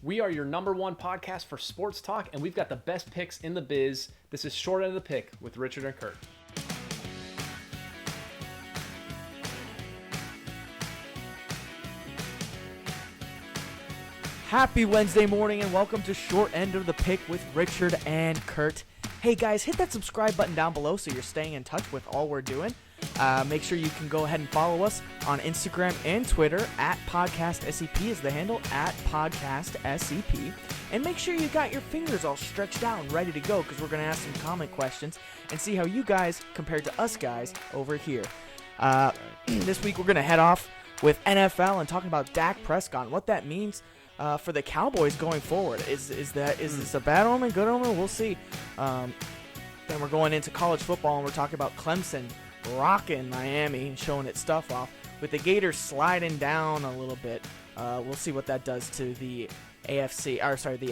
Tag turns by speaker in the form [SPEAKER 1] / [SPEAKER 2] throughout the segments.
[SPEAKER 1] We are your number one podcast for sports talk, and we've got the best picks in the biz. This is Short End of the Pick with Richard and Kurt.
[SPEAKER 2] Happy Wednesday morning and welcome to Short End of the Pick with Richard and Kurt. Hey guys, hit that subscribe button down below so you're staying in touch with all we're doing. Make sure you can go ahead and follow us on Instagram and Twitter at PodcastSEP is the handle, at PodcastSEP. And make sure you got your fingers all stretched out and ready to go because we're going to ask some comment questions and see how you guys compare to us guys over here. This week we're going to head off with NFL and talking about Dak Prescott and what that means for the Cowboys going forward. Is this a bad omen, good omen? We'll see. Then we're going into college football and we're talking about Clemson rocking Miami and showing its stuff off with the Gators sliding down a little bit. We'll see what that does to the AFC, or sorry, the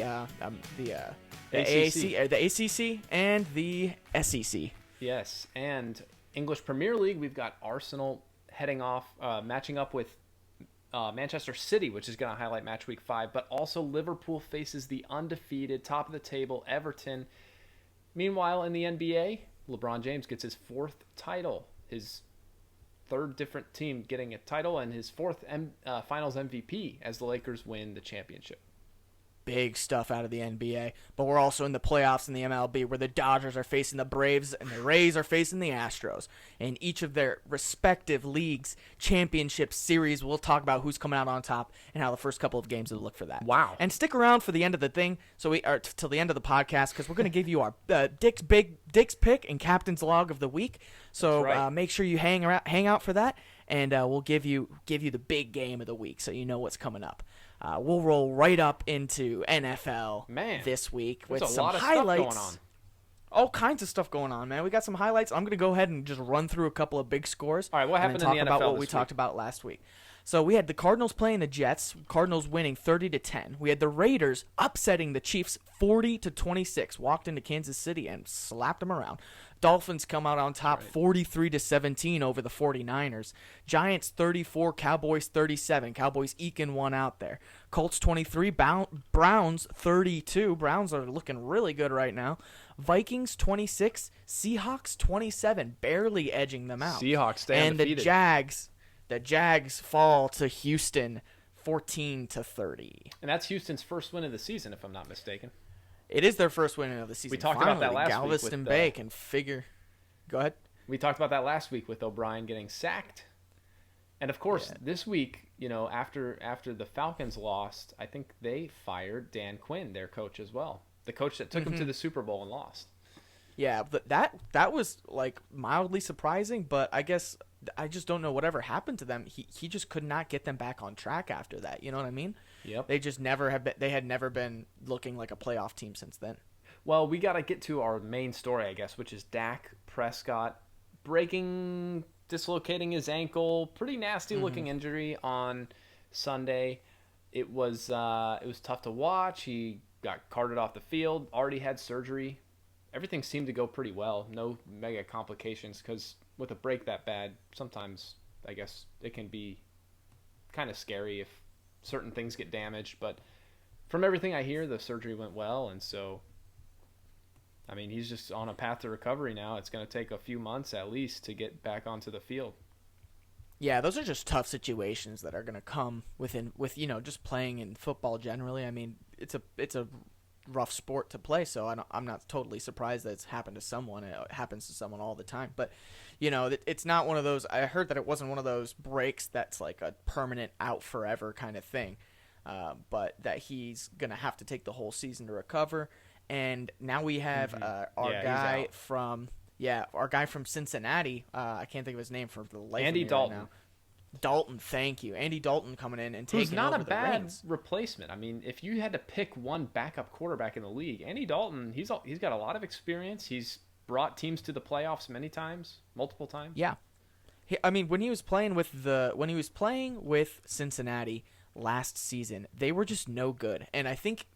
[SPEAKER 2] AAC, the ACC and the SEC.
[SPEAKER 1] Yes, and English Premier League, we've got Arsenal heading off, matching up with Manchester City, which is going to highlight match week 5, but also Liverpool faces the undefeated top of the table Everton. Meanwhile, in the NBA, LeBron James gets his 4th title, his 3rd different team getting a title, and his 4th Finals MVP as the Lakers win the championship.
[SPEAKER 2] Big stuff out of the NBA, but we're also in the playoffs in the MLB where the Dodgers are facing the Braves and the Rays are facing the Astros. In each of their respective leagues, championship series, we'll talk about who's coming out on top and how the first couple of games will look for that.
[SPEAKER 1] Wow.
[SPEAKER 2] And stick around for the end of the thing, so we are till the end of the podcast because we're going to give you our Dick's pick and captain's log of the week. So
[SPEAKER 1] right.
[SPEAKER 2] Make sure you hang out for that, and we'll give you the big game of the week so you know what's coming up. We'll roll right up into NFL this week with some highlights.
[SPEAKER 1] Stuff going on.
[SPEAKER 2] All kinds of stuff going on, man. We got some highlights. I'm going to go ahead and just run through a couple of big scores.
[SPEAKER 1] All right, what happened in the NFL
[SPEAKER 2] about what
[SPEAKER 1] this
[SPEAKER 2] we
[SPEAKER 1] week?
[SPEAKER 2] talked about last week. So we had the Cardinals playing the Jets. Cardinals winning 30-10. We had the Raiders upsetting the Chiefs 40-26. Walked into Kansas City and slapped them around. Dolphins come out on top 43-17 over the 49ers. Giants 34, Cowboys 37. Cowboys eking one out there. Colts 23, Browns 32. Browns are looking really good right now. Vikings 26, Seahawks 27, barely edging them out.
[SPEAKER 1] Seahawks stay undefeated.
[SPEAKER 2] And the Jags fall to Houston 14-30.
[SPEAKER 1] And that's Houston's first win of the season, if I'm not mistaken.
[SPEAKER 2] It is their first win of the season.
[SPEAKER 1] We talked about that last week.
[SPEAKER 2] Galveston Bay can figure. Go ahead.
[SPEAKER 1] We talked about that last week with O'Brien getting sacked. And, of course, this week, after the Falcons lost, I think they fired Dan Quinn, their coach as well. The coach that took them to the Super Bowl and lost. Yeah,
[SPEAKER 2] but that was, like, mildly surprising, but I guess I just don't know whatever happened to them. He just could not get them back on track after that. You know what I mean?
[SPEAKER 1] Yep.
[SPEAKER 2] They just had never been looking like a playoff team since then.
[SPEAKER 1] Well, we got to get to our main story, I guess, which is Dak Prescott dislocating his ankle. Pretty nasty looking injury on Sunday. It was tough to watch. He got carted off the field, already had surgery. Everything seemed to go pretty well. No mega complications because with a break that bad, sometimes I guess it can be kind of scary if certain things get damaged. But from everything I hear, the surgery went well. And so, I mean, he's just on a path to recovery now. It's going to take a few months at least to get back onto the field.
[SPEAKER 2] Yeah, those are just tough situations that are going to come with just playing in football generally. I mean, it's a rough sport to play, so I'm not totally surprised that it's happened to someone. It happens to someone all the time, but it's not one of those. I heard that it wasn't one of those breaks that's like a permanent out forever kind of thing, but that he's gonna have to take the whole season to recover. And now we have our guy from Cincinnati. I can't think of his name for the life
[SPEAKER 1] Andy
[SPEAKER 2] of me
[SPEAKER 1] Dalton.
[SPEAKER 2] right now. Dalton, thank you. Andy Dalton coming in and taking
[SPEAKER 1] Who's not
[SPEAKER 2] over
[SPEAKER 1] a bad
[SPEAKER 2] reins.
[SPEAKER 1] replacement. I mean, if you had to pick one backup quarterback in the league, Andy Dalton, he's got a lot of experience. He's brought teams to the playoffs multiple times.
[SPEAKER 2] Yeah. I mean, when he was playing with Cincinnati last season, they were just no good. And I think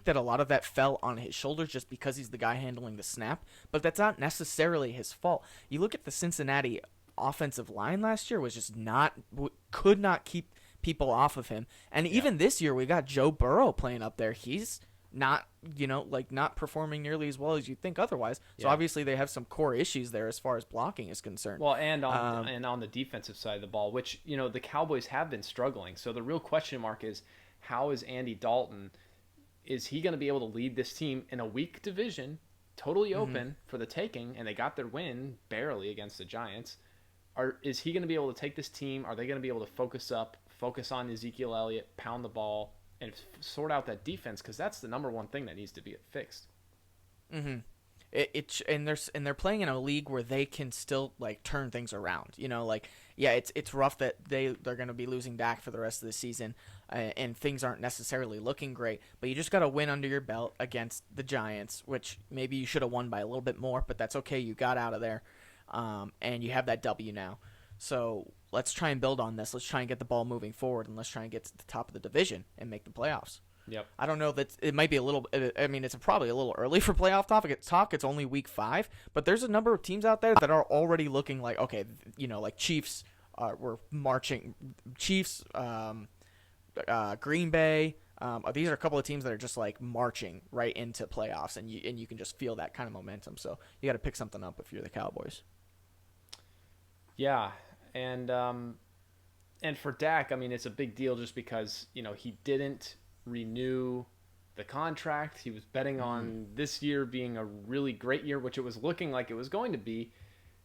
[SPEAKER 2] that a lot of that fell on his shoulders just because he's the guy handling the snap, but that's not necessarily his fault. You look at the Cincinnati offensive line last year was just could not keep people off of him. And even this year, we got Joe Burrow playing up there. He's not, not performing nearly as well as you'd think otherwise. So obviously they have some core issues there as far as blocking is concerned.
[SPEAKER 1] Well, and on the defensive side of the ball, which, the Cowboys have been struggling. So the real question mark is, how is Andy Dalton? Is he going to be able to lead this team in a weak division, totally open for the taking, and they got their win barely against the Giants? Is he going to be able to take this team? Are they going to be able to focus on Ezekiel Elliott, pound the ball, and sort out that defense? Because that's the number one thing that needs to be fixed.
[SPEAKER 2] Mm-hmm. And they're playing in a league where they can still turn things around. It's rough that they're going to be losing Dak for the rest of the season, and things aren't necessarily looking great. But you just got to win under your belt against the Giants, which maybe you should have won by a little bit more, but that's okay. You got out of there, and you have that W now. So let's try and build on this. Let's try and get the ball moving forward, and let's try and get to the top of the division and make the playoffs.
[SPEAKER 1] Yep.
[SPEAKER 2] I don't know that it might be a little. I mean, it's probably a little early for playoff talk. It's only week 5, but there's a number of teams out there that are already looking like, okay, like Chiefs. We're marching. Chiefs, Green Bay. These are a couple of teams that are just marching right into playoffs, and you can just feel that kind of momentum. So you got to pick something up if you're the Cowboys.
[SPEAKER 1] Yeah, and for Dak, I mean, it's a big deal just because he didn't renew the contract. He was betting on this year being a really great year, which it was looking like it was going to be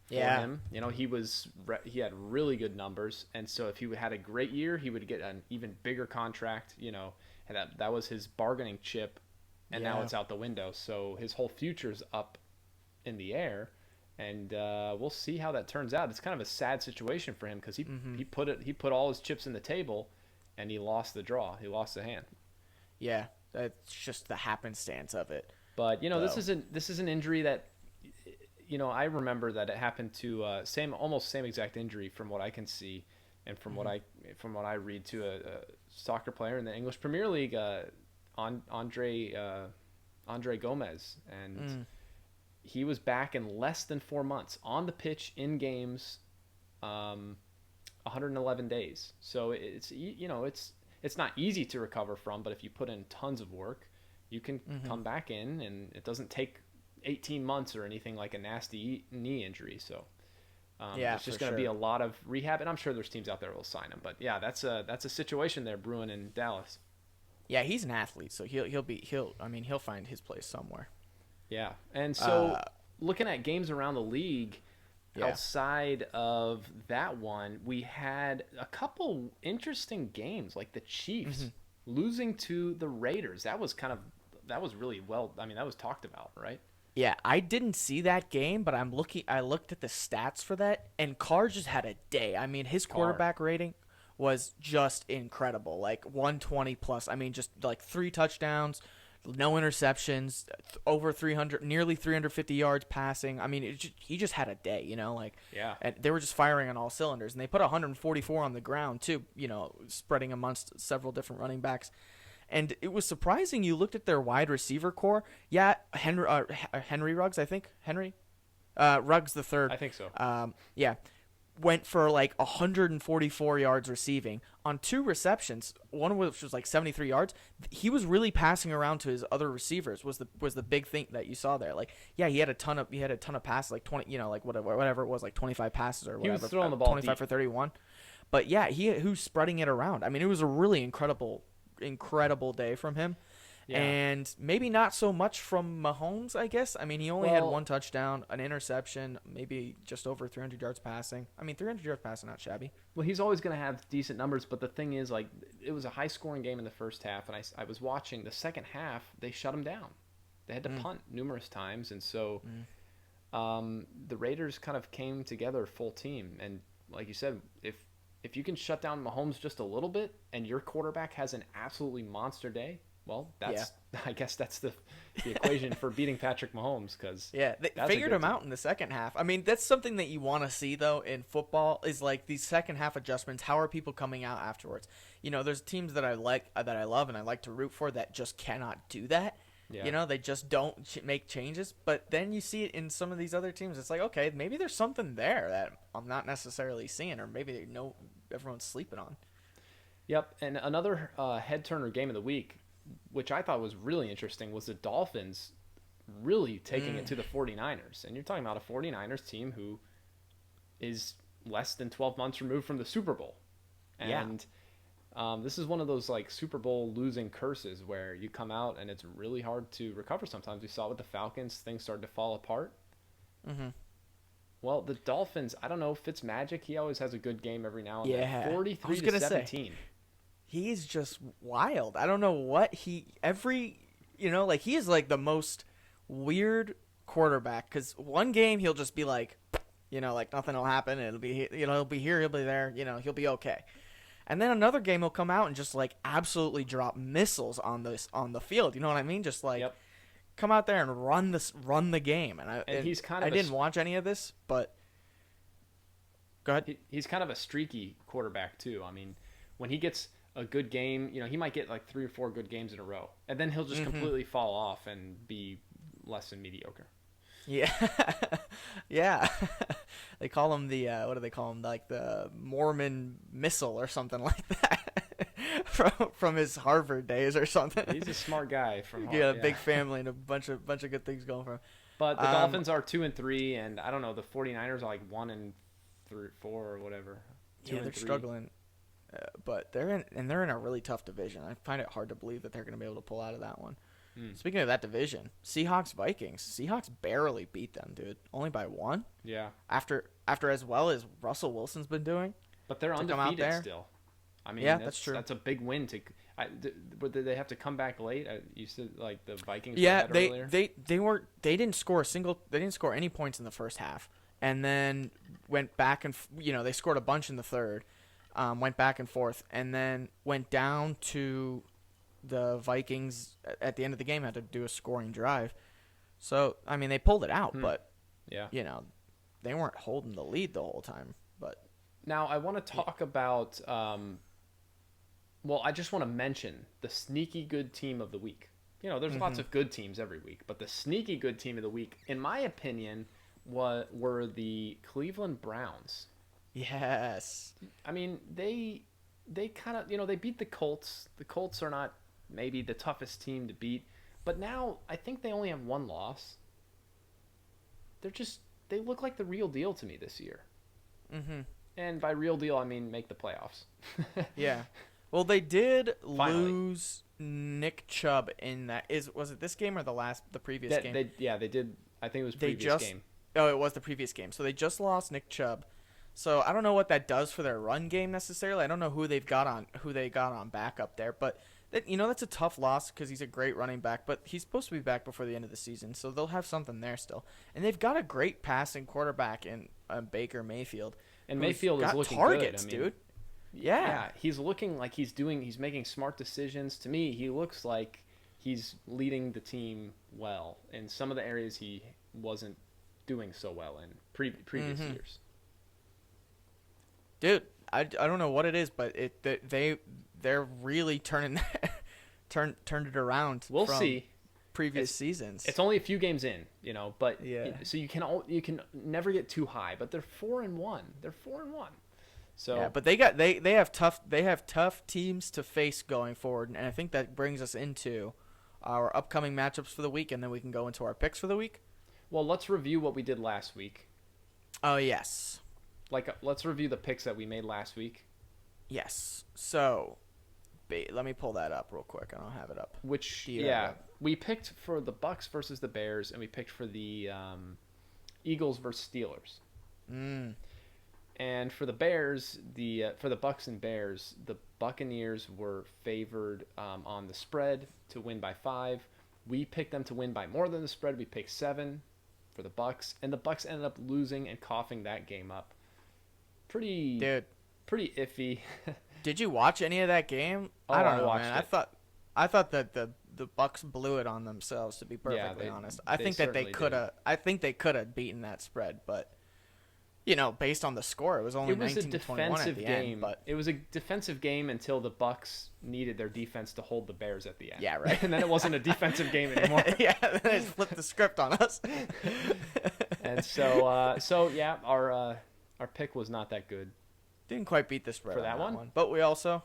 [SPEAKER 1] for him. He had really good numbers, and so if he had a great year, he would get an even bigger contract. And that was his bargaining chip, and now it's out the window. So his whole future's up in the air. And we'll see how that turns out. It's kind of a sad situation for him because he put all his chips in the table, and he lost the draw. He lost the hand.
[SPEAKER 2] Yeah, that's just the happenstance of it.
[SPEAKER 1] But this is an injury that I remember that it happened to almost same exact injury from what I can see, and from what I read, to a soccer player in the English Premier League, Andre Gomez, and. He was back in less than 4 months on the pitch in games, 111 days. So it's not easy to recover from, but if you put in tons of work, you can come back in, and it doesn't take 18 months or anything like a nasty knee injury. So it's just going to be a lot of rehab, and I'm sure there's teams out there that will sign him. But yeah, that's a situation there brewing in Dallas.
[SPEAKER 2] Yeah, he's an athlete, so he'll find his place somewhere.
[SPEAKER 1] Yeah, and so looking at games around the league, outside of that one, we had a couple interesting games, like the Chiefs losing to the Raiders. That was really well. I mean, that was talked about, right?
[SPEAKER 2] Yeah, I didn't see that game, but I looked at the stats for that, and Carr just had a day. I mean, his quarterback rating was just incredible, 120 plus. I mean, just 3 touchdowns. No interceptions, over 300, nearly 350 yards passing. I mean, he just had a day, And they were just firing on all cylinders, and they put 144 on the ground too, spreading amongst several different running backs. And it was surprising. You looked at their wide receiver core. Yeah, Henry Ruggs, I think. Ruggs the third.
[SPEAKER 1] I think so.
[SPEAKER 2] Went for 144 yards receiving on 2 receptions, one of which was 73 yards. He was really passing around to his other receivers was the big thing that you saw there. He had a ton of passes, 20, whatever it was, 25 passes or whatever.
[SPEAKER 1] He was throwing the ball
[SPEAKER 2] 25
[SPEAKER 1] deep.
[SPEAKER 2] for 31. But yeah, he was spreading it around. I mean, it was a really incredible day from him. Yeah. And maybe not so much from Mahomes, I guess. I mean, he only had 1 touchdown, an interception, maybe just over 300 yards passing. I mean, 300 yards passing, not shabby.
[SPEAKER 1] Well, he's always going to have decent numbers, but the thing is, it was a high-scoring game in the first half, and I was watching the second half. They shut him down. They had to punt numerous times, and so the Raiders kind of came together full team. And like you said, if you can shut down Mahomes just a little bit, and your quarterback has an absolutely monster day, well, I guess that's the equation for beating Patrick Mahomes, because
[SPEAKER 2] they figured him out in the second half. I mean, that's something that you want to see though in football is these second half adjustments. How are people coming out afterwards? There's teams that I love, and I like to root for that just cannot do that. Yeah. They just don't make changes. But then you see it in some of these other teams. It's okay, maybe there's something there that I'm not necessarily seeing, or maybe everyone's sleeping on.
[SPEAKER 1] Yep, and another head turner game of the week, which I thought was really interesting, was the Dolphins really taking it to the 49ers. And you're talking about a 49ers team who is less than 12 months removed from the Super Bowl. And this is one of those like Super Bowl losing curses where you come out and it's really hard to recover sometimes. We saw it with the Falcons. Things started to fall apart.
[SPEAKER 2] Mm-hmm.
[SPEAKER 1] Well, the Dolphins, I don't know, Fitzmagic, he always has a good game every now and
[SPEAKER 2] Yeah.
[SPEAKER 1] then. 43-17.
[SPEAKER 2] He's just wild. I don't know what he like he is like the most weird quarterback because one game he'll just be like, like nothing will happen. It'll be, he'll be here, he'll be there, he'll be okay. And then another game he'll come out and just like absolutely drop missiles on the field. You know what I mean? Just like come out there and run the game. And
[SPEAKER 1] he's kind of
[SPEAKER 2] I didn't watch any of this, but go ahead.
[SPEAKER 1] He's kind of a streaky quarterback too. I mean, when he gets a good game, he might get like 3 or 4 good games in a row, and then he'll just completely fall off and be less than mediocre.
[SPEAKER 2] Yeah. Yeah. They call him the what do they call him, like the Mormon missile or something like that from his Harvard days or something.
[SPEAKER 1] He's a smart guy from Harvard.
[SPEAKER 2] Yeah, a big family and a bunch of good things going for him.
[SPEAKER 1] But the Dolphins are 2-3, and I don't know, the 49ers are like 1-4 or whatever.
[SPEAKER 2] Yeah, they're struggling. But they're in a really tough division. I find it hard to believe that they're going to be able to pull out of that one. Speaking of that division, Seahawks-Vikings. Seahawks barely beat them, dude. Only by 1.
[SPEAKER 1] Yeah.
[SPEAKER 2] After as well as Russell Wilson's been doing.
[SPEAKER 1] But they're undefeated still. I mean,
[SPEAKER 2] that's true.
[SPEAKER 1] That's a big win. Did they have to come back late? You said like the Vikings.
[SPEAKER 2] Yeah,
[SPEAKER 1] earlier?
[SPEAKER 2] they didn't score any points in the first half, and then went back and they scored a bunch in the third. Went back and forth, and then went down to the Vikings at the end of the game, had to do a scoring drive. So, I mean, they pulled it out, but, they weren't holding the lead the whole time. But
[SPEAKER 1] now I want to talk about, I just want to mention the sneaky good team of the week. There's lots of good teams every week, but the sneaky good team of the week, in my opinion, were the Cleveland Browns.
[SPEAKER 2] Yes.
[SPEAKER 1] I mean, they kind of, they beat the Colts. The Colts are not maybe the toughest team to beat, but now I think they only have 1 loss. They look like the real deal to me this year. Mm-hmm. And by real deal, I mean make the playoffs.
[SPEAKER 2] Yeah. Well, they did lose Nick Chubb in that. Was it this game or the previous game?
[SPEAKER 1] They did. I think it was previous game.
[SPEAKER 2] Oh, it was the previous game. So they just lost Nick Chubb. So I don't know what that does for their run game necessarily. I don't know who they got on backup there, but that's a tough loss because he's a great running back, but he's supposed to be back before the end of the season, so they'll have something there still. And they've got a great passing quarterback in Baker Mayfield.
[SPEAKER 1] And Mayfield is looking
[SPEAKER 2] targets,
[SPEAKER 1] good. I mean,
[SPEAKER 2] dude. Yeah,
[SPEAKER 1] he's looking like he's making smart decisions. To me, he looks like he's leading the team well in some of the areas he wasn't doing so well in previous years.
[SPEAKER 2] Dude, I don't know what it is, but they're really turned it around.
[SPEAKER 1] We'll see.
[SPEAKER 2] Previous seasons.
[SPEAKER 1] It's only a few games in, but so you can never get too high. But they're 4-1. They're 4-1. So
[SPEAKER 2] yeah, but they have tough teams to face going forward, and I think that brings us into our upcoming matchups for the week, and then we can go into our picks for the week.
[SPEAKER 1] Well, let's review what we did last week.
[SPEAKER 2] Oh yes.
[SPEAKER 1] Let's review the picks that we made last week.
[SPEAKER 2] Yes. So, let me pull that up real quick. I don't have it up.
[SPEAKER 1] We picked for the Bucks versus the Bears, and we picked for the Eagles versus Steelers. And for the Bears, for the Bucks and Bears, the Buccaneers were favored on the spread to win by 5. We picked them to win by more than the spread. We picked 7 for the Bucks, and the Bucks ended up losing and coughing that game up. Pretty iffy.
[SPEAKER 2] Did you watch any of that game?
[SPEAKER 1] Oh,
[SPEAKER 2] I don't know,
[SPEAKER 1] watched
[SPEAKER 2] man.
[SPEAKER 1] it.
[SPEAKER 2] I thought that the Bucks blew it on themselves. To be perfectly honest, I think that they could have. I think they could have beaten that spread, but based on the score, it was only 19-21 at the end. But
[SPEAKER 1] it was a defensive game until the Bucks needed their defense to hold the Bears at the end.
[SPEAKER 2] Yeah, right.
[SPEAKER 1] And then it wasn't a defensive game anymore.
[SPEAKER 2] Yeah, then they flipped the script on us.
[SPEAKER 1] And so yeah, our pick was not that good.
[SPEAKER 2] Didn't quite beat the spread
[SPEAKER 1] for that one.
[SPEAKER 2] But we also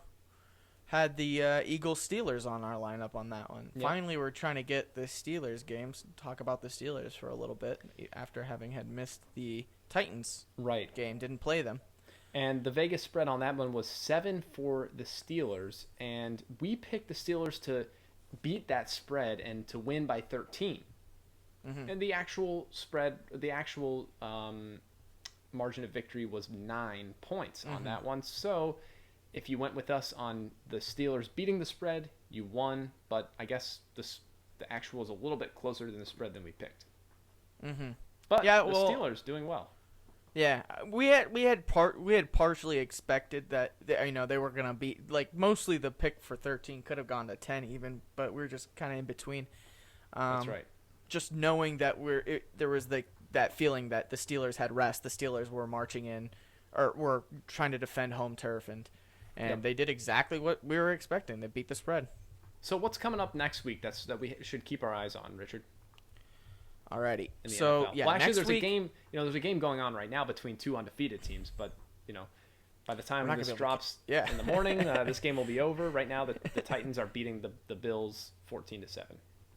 [SPEAKER 2] had the Eagles Steelers on our lineup on that one.
[SPEAKER 1] Yep.
[SPEAKER 2] Finally, we're trying to get the Steelers games. Talk about the Steelers for a little bit after having had missed the Titans game. Didn't play them.
[SPEAKER 1] And the Vegas spread on that one was 7 for the Steelers, and we picked the Steelers to beat that spread and to win by 13. Mm-hmm. And the actual spread, margin of victory was 9 points on that one. So if you went with us on the Steelers beating the spread, you won. But I guess the actual is a little bit closer than the spread than we picked.
[SPEAKER 2] Mm-hmm.
[SPEAKER 1] But the Steelers doing well.
[SPEAKER 2] Yeah, we had partially expected that they were gonna be mostly the pick for 13 could have gone to 10 even, but we were just kind of in between.
[SPEAKER 1] That's right.
[SPEAKER 2] Just knowing that there was that feeling that the Steelers had rest, the Steelers were marching in, or were trying to defend home turf, and they did exactly what we were expecting. They beat the spread.
[SPEAKER 1] So what's coming up next week that we should keep our eyes on, Richard?
[SPEAKER 2] Alrighty.
[SPEAKER 1] So NFL. Well, actually, there's a game. There's a game going on right now between two undefeated teams. But by the time this drops in the morning, this game will be over. Right now, the Titans are beating the Bills 14-7.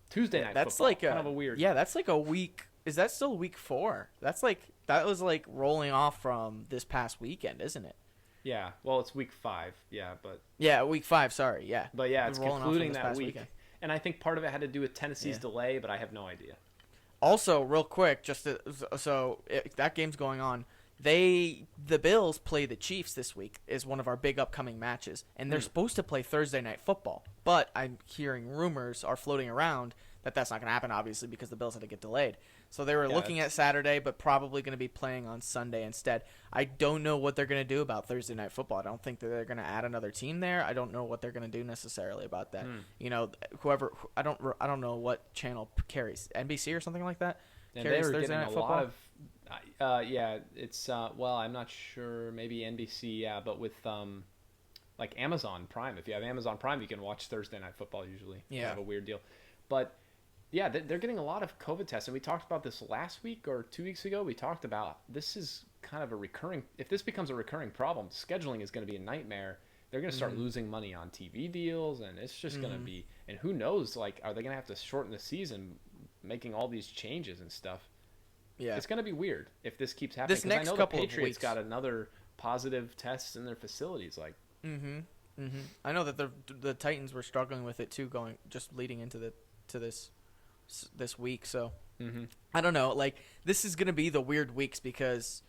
[SPEAKER 1] Tuesday night.
[SPEAKER 2] That's
[SPEAKER 1] football.
[SPEAKER 2] kind
[SPEAKER 1] of a weird.
[SPEAKER 2] Yeah, that's like a week. Is that still week 4? That was rolling off from this past weekend, isn't it?
[SPEAKER 1] Yeah. Well, it's week 5. Yeah, but.
[SPEAKER 2] Yeah, week 5. Sorry. Yeah.
[SPEAKER 1] But yeah, it's concluding that week, weekend. And I think part of it had to do with Tennessee's delay, but I have no idea.
[SPEAKER 2] Also, real quick, that game's going on. The Bills play the Chiefs this week is one of our big upcoming matches, and they're supposed to play Thursday Night Football. But I'm hearing rumors are floating around that that's not going to happen, obviously, because the Bills had to get delayed. So they were looking at Saturday, but probably going to be playing on Sunday instead. I don't know what they're going to do about Thursday Night Football. I don't think that they're going to add another team there. I don't know what they're going to do necessarily about that. Whoever I don't know what channel carries NBC or something like that.
[SPEAKER 1] And carries Thursday Night Football. It's I'm not sure. Maybe NBC, but with like Amazon Prime. If you have Amazon Prime, you can watch Thursday Night Football usually.
[SPEAKER 2] Yeah,
[SPEAKER 1] kind of a weird deal, but. Yeah, they're getting a lot of COVID tests, and we talked about this last week or 2 weeks ago. We talked about this is kind of a recurring – if this becomes a recurring problem, scheduling is going to be a nightmare. They're going to start losing money on TV deals, and it's just going to be – and who knows, are they going to have to shorten the season making all these changes and stuff? Yeah. It's going to be weird if this keeps happening.
[SPEAKER 2] This next
[SPEAKER 1] I know
[SPEAKER 2] couple
[SPEAKER 1] the Patriots
[SPEAKER 2] of weeks
[SPEAKER 1] got another positive test in their facilities.
[SPEAKER 2] I know that the Titans were struggling with it too, leading into this week, so I don't know. This is gonna be the weird weeks because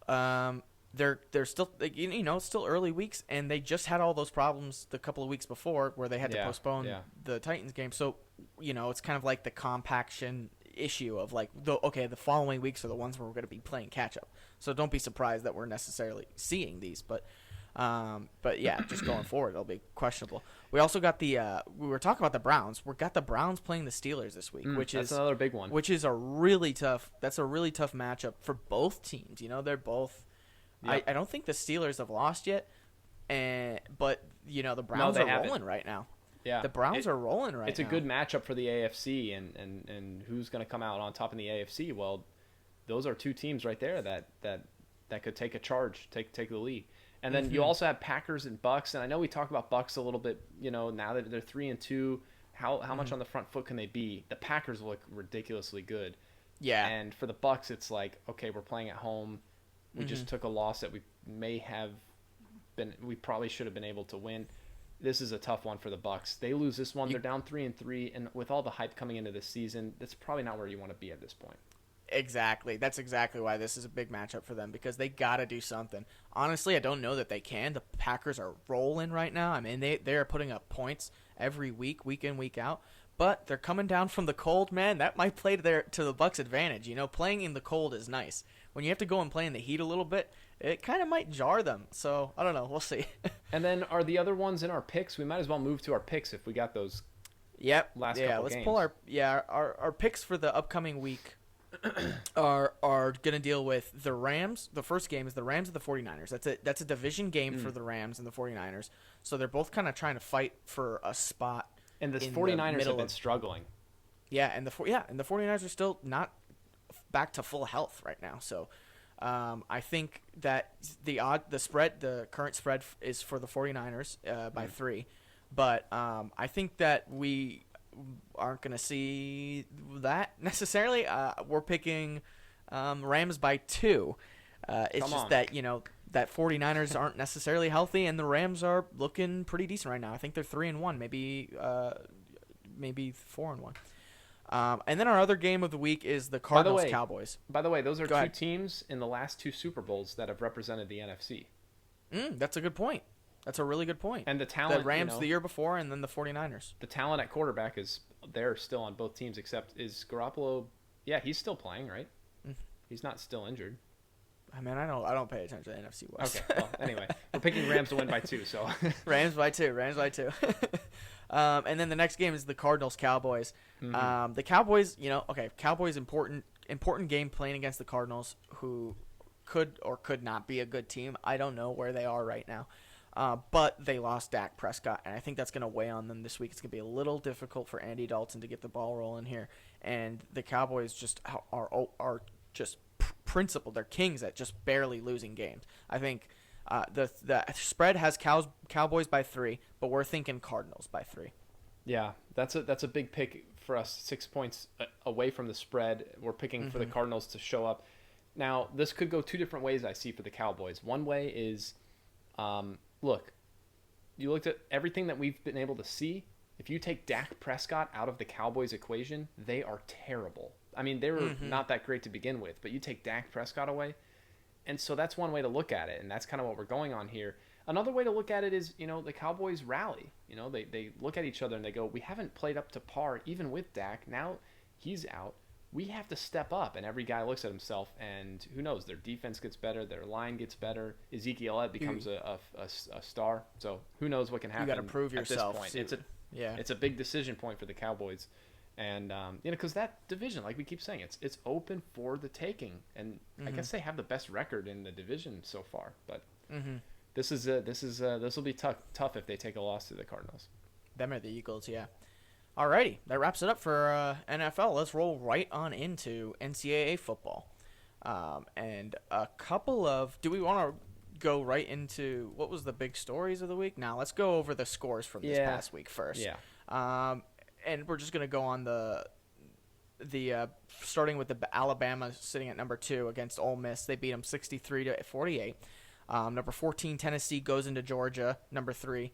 [SPEAKER 2] they're still it's still early weeks, and they just had all those problems the couple of weeks before where they had to postpone the Titans game. So it's kind of like the compaction issue of the following weeks are the ones where we're gonna be playing catch up. So don't be surprised that we're necessarily seeing these, but yeah, just going forward, it'll be questionable. We also got we were talking about the Browns. We got the Browns playing the Steelers this week,
[SPEAKER 1] that's another big one.
[SPEAKER 2] Which is a really tough matchup for both teams. They're both. Yep. I don't think the Steelers have lost yet, but the Browns are rolling right now. Yeah, the Browns are rolling right now.
[SPEAKER 1] It's a good matchup for the AFC, and who's going to come out on top in the AFC? Well, those are two teams right there that could take a charge, take the lead. And then you also have Packers and Bucks, and I know we talked about Bucks a little bit. Now that they're 3-2, how much on the front foot can they be? The Packers look ridiculously good. Yeah. And for the Bucks, it's like, okay, we're playing at home. We just took a loss that we probably should have been able to win. This is a tough one for the Bucks. They lose this one, they're down 3-3, and with all the hype coming into this season, that's probably not where you want to be at this point.
[SPEAKER 2] Exactly. That's exactly why this is a big matchup for them, because they got to do something. Honestly, I don't know that they can. The Packers are rolling right now. I mean, they are putting up points every week in, week out. But they're coming down from the cold, man. That might play to the Bucks' advantage. Playing in the cold is nice. When you have to go and play in the heat a little bit, it kind of might jar them. So, I don't know. We'll see.
[SPEAKER 1] And then are the other ones in our picks? We might as well move to our picks if we got those last couple
[SPEAKER 2] let's
[SPEAKER 1] games.
[SPEAKER 2] Pull our picks for the upcoming week. are going to deal with the Rams. The first game is the Rams and the 49ers. That's a division game for the Rams and the 49ers. So they're both kind of trying to fight for a spot.
[SPEAKER 1] And the 49ers have been struggling.
[SPEAKER 2] Yeah, and the 49ers are still not back to full health right now. So I think that the current spread is for the 49ers by 3, but I think that we aren't going to see that necessarily. We're picking Rams by 2. It's
[SPEAKER 1] Come
[SPEAKER 2] just
[SPEAKER 1] on.
[SPEAKER 2] that, that 49ers aren't necessarily healthy, and the Rams are looking pretty decent right now. I think they're 3-1, maybe 4-1. And then our other game of the week is the Cardinals Cowboys.
[SPEAKER 1] By the way, those are two teams in the last 2 Super Bowls that have represented the NFC.
[SPEAKER 2] That's a good point. That's a really good point.
[SPEAKER 1] And the talent,
[SPEAKER 2] the Rams the year before, and then the 49ers.
[SPEAKER 1] The talent at quarterback is there still on both teams, except is Garoppolo. Yeah, he's still playing, right? He's not still injured.
[SPEAKER 2] I mean, I don't pay attention to the NFC West.
[SPEAKER 1] Okay. Well, anyway, we're picking Rams to win by 2. So
[SPEAKER 2] Rams by 2. And then the next game is the Cardinals Cowboys. The Cowboys, Cowboys important game playing against the Cardinals, who could or could not be a good team. I don't know where they are right now. But they lost Dak Prescott, and I think that's going to weigh on them this week. It's going to be a little difficult for Andy Dalton to get the ball rolling here. And the Cowboys just are just principled. They're kings at just barely losing games. I think the spread has Cowboys by 3, but we're thinking Cardinals by 3.
[SPEAKER 1] Yeah, that's a big pick for us. 6 points away from the spread. We're picking for the Cardinals to show up. Now, this could go 2 different ways I see for the Cowboys. One way is, look, you looked at everything that we've been able to see. If you take Dak Prescott out of the Cowboys equation, they are terrible. I mean, they were not that great to begin with, but you take Dak Prescott away, and so that's one way to look at it, and that's kind of what we're going on here. Another way to look at it is, the Cowboys rally. They look at each other and they go, we haven't played up to par even with Dak. Now he's out. We have to step up, and every guy looks at himself, and who knows, their defense gets better, their line gets better, Ezekiel Elliott becomes a star, so who knows what can happen.
[SPEAKER 2] You got to prove yourself.
[SPEAKER 1] At this point. It's a big decision point for the Cowboys. And, because that division, like we keep saying, it's open for the taking. And I guess they have the best record in the division so far. But this will be tough if they take a loss to the Cardinals.
[SPEAKER 2] Them are the Eagles, yeah. Alrighty, that wraps it up for NFL. Let's roll right on into NCAA football. And a couple of – do we want to go right into what was the big stories of the week? Now, let's go over the scores from this past week first.
[SPEAKER 1] Yeah.
[SPEAKER 2] And we're just going to go on the starting with the Alabama sitting at number 2 against Ole Miss. They beat them 63-48. Number 14 Tennessee goes into Georgia, number 3,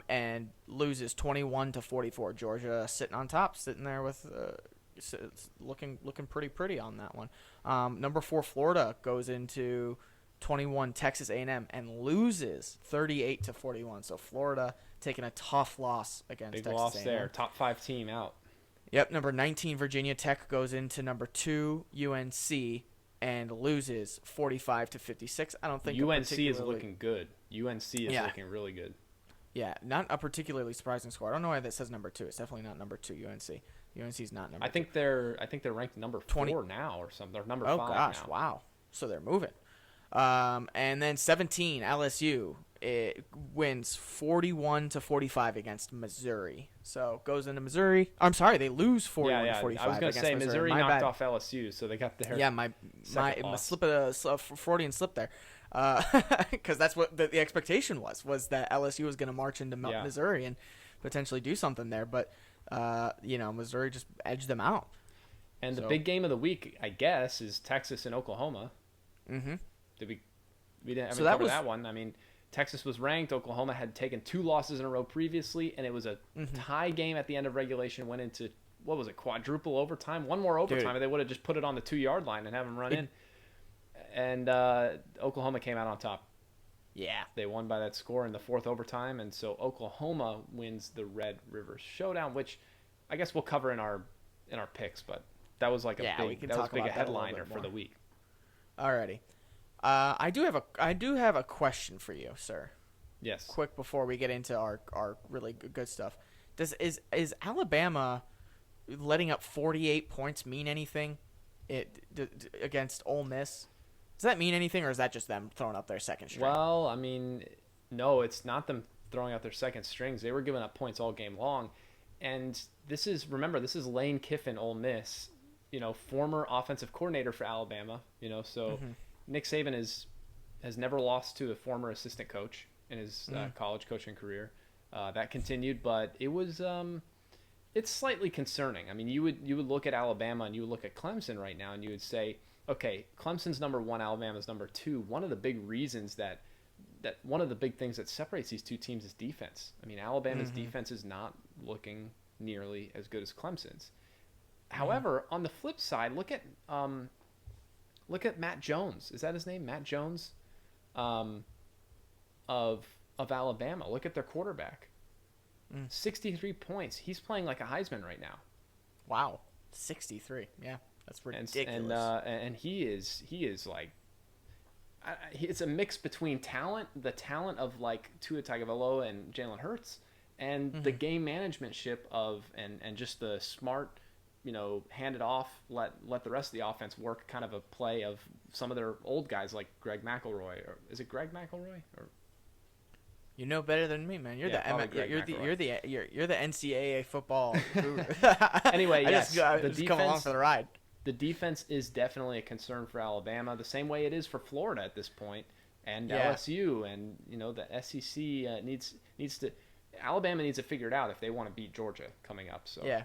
[SPEAKER 2] and loses 21-44. Georgia sitting on top, sitting there with looking pretty on that one. Number 4 Florida goes into 21 Texas A&M and loses 38-41. So Florida taking a tough loss against
[SPEAKER 1] Big
[SPEAKER 2] Texas
[SPEAKER 1] loss
[SPEAKER 2] A&M.
[SPEAKER 1] there. Top 5 team out.
[SPEAKER 2] Yep. Number 19 Virginia Tech goes into number 2 UNC and loses 45-56. I don't think
[SPEAKER 1] UNC is looking good. UNC is looking really good.
[SPEAKER 2] Yeah, not a particularly surprising score. I don't know why that says number 2. It's definitely not number 2 UNC. UNC's not number 2.
[SPEAKER 1] I think they're ranked number 4 now or something. They're number 5 now.
[SPEAKER 2] Oh gosh, wow. So they're moving. And then 17 LSU wins 41-45 against Missouri. So goes into Missouri. I'm sorry, they lose 41-45
[SPEAKER 1] I was going to say Missouri knocked off LSU, so they got their
[SPEAKER 2] my Freudian slip there. Because that's what the expectation was that LSU was going to march into Missouri and potentially do something there, but Missouri just edged them out.
[SPEAKER 1] And the big game of the week, I guess, is Texas and Oklahoma.
[SPEAKER 2] Mm-hmm.
[SPEAKER 1] We didn't cover that one. I mean, Texas was ranked. Oklahoma had taken 2 losses in a row previously, and it was a tie game at the end of regulation. Went into quadruple overtime, one more overtime, and they would have just put it on the 2-yard line and have them run in. And Oklahoma came out on top.
[SPEAKER 2] Yeah,
[SPEAKER 1] they won by that score in the 4th overtime, and so Oklahoma wins the Red River Showdown, which I guess we'll cover in our picks. But that was like a big headliner for the week. Alrighty.
[SPEAKER 2] I do have a question for you, sir.
[SPEAKER 1] Yes.
[SPEAKER 2] Quick before we get into our really good stuff. Is Alabama letting up 48 points mean anything against Ole Miss? Does that mean anything, or is that just them throwing up their second string?
[SPEAKER 1] Well, I mean, no, it's not them throwing out their second strings. They were giving up points all game long. And this is Lane Kiffin, Ole Miss, former offensive coordinator for Alabama, so Nick Saban has never lost to a former assistant coach in his college coaching career. That continued, but it's slightly concerning. I mean, you would look at Alabama and you would look at Clemson right now, and you would say, okay, Clemson's number 1, Alabama's number 2. One of the big reasons that one of the big things that separates these two teams is defense. I mean, Alabama's defense is not looking nearly as good as Clemson's. However, on the flip side, look at Matt Jones. Is that his name? Matt Jones, of Alabama. Look at their quarterback. 63 points. He's playing like a Heisman right now.
[SPEAKER 2] Wow, 63. Yeah, that's ridiculous.
[SPEAKER 1] And he is like, it's a mix between the talent of like Tua Tagovailoa and Jalen Hurts, and the game managementship of and just the smart, hand it off, let the rest of the offense work, kind of a play of some of their old guys like Greg McElroy, or is it Greg McElroy? Or
[SPEAKER 2] you know better than me, man. You're the NCAA football guru.
[SPEAKER 1] Anyway, yes,
[SPEAKER 2] the defense, come along for the ride.
[SPEAKER 1] The defense is definitely a concern for Alabama, the same way it is for Florida at this point, and LSU, and the SEC needs to. Alabama needs to figure it out if they want to beat Georgia coming up. So
[SPEAKER 2] yeah,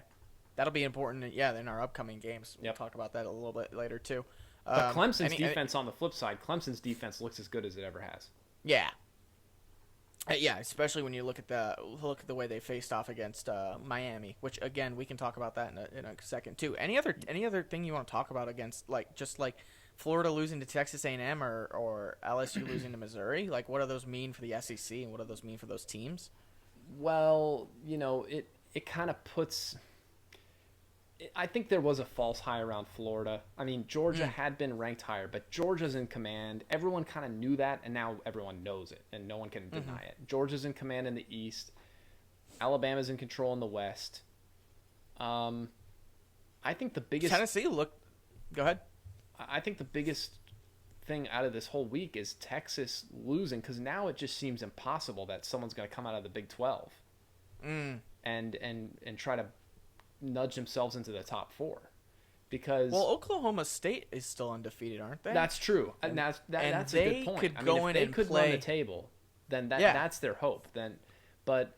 [SPEAKER 2] that'll be important. Yeah, in our upcoming games, we'll
[SPEAKER 1] Yep.
[SPEAKER 2] talk about that a little bit later too.
[SPEAKER 1] But Clemson's defense, on the flip side, Clemson's defense looks as good as it ever has.
[SPEAKER 2] Yeah. Yeah, especially when you look at the way they faced off against Miami, which again we can talk about that in a second too. Any other thing you want to talk about against just Florida losing to Texas A&M or LSU losing to Missouri? Like, what do those mean for the SEC, and what do those mean for those teams?
[SPEAKER 1] Well, it kind of puts. I think there was a false high around Florida. I mean, Georgia had been ranked higher, but Georgia's in command. Everyone kind of knew that, and now everyone knows it, and no one can deny it. Georgia's in command in the East. Alabama's in control in the West. I think the biggest...
[SPEAKER 2] Go ahead.
[SPEAKER 1] I think the biggest thing out of this whole week is Texas losing, because now it just seems impossible that someone's going to come out of the Big 12 and try to nudge themselves into the top 4, because
[SPEAKER 2] Oklahoma State is still undefeated, aren't they?
[SPEAKER 1] That's true, and that's a good point.
[SPEAKER 2] Could
[SPEAKER 1] I mean,
[SPEAKER 2] go
[SPEAKER 1] if
[SPEAKER 2] in
[SPEAKER 1] they
[SPEAKER 2] and
[SPEAKER 1] could
[SPEAKER 2] play...
[SPEAKER 1] run the table, then that's their hope. Then, but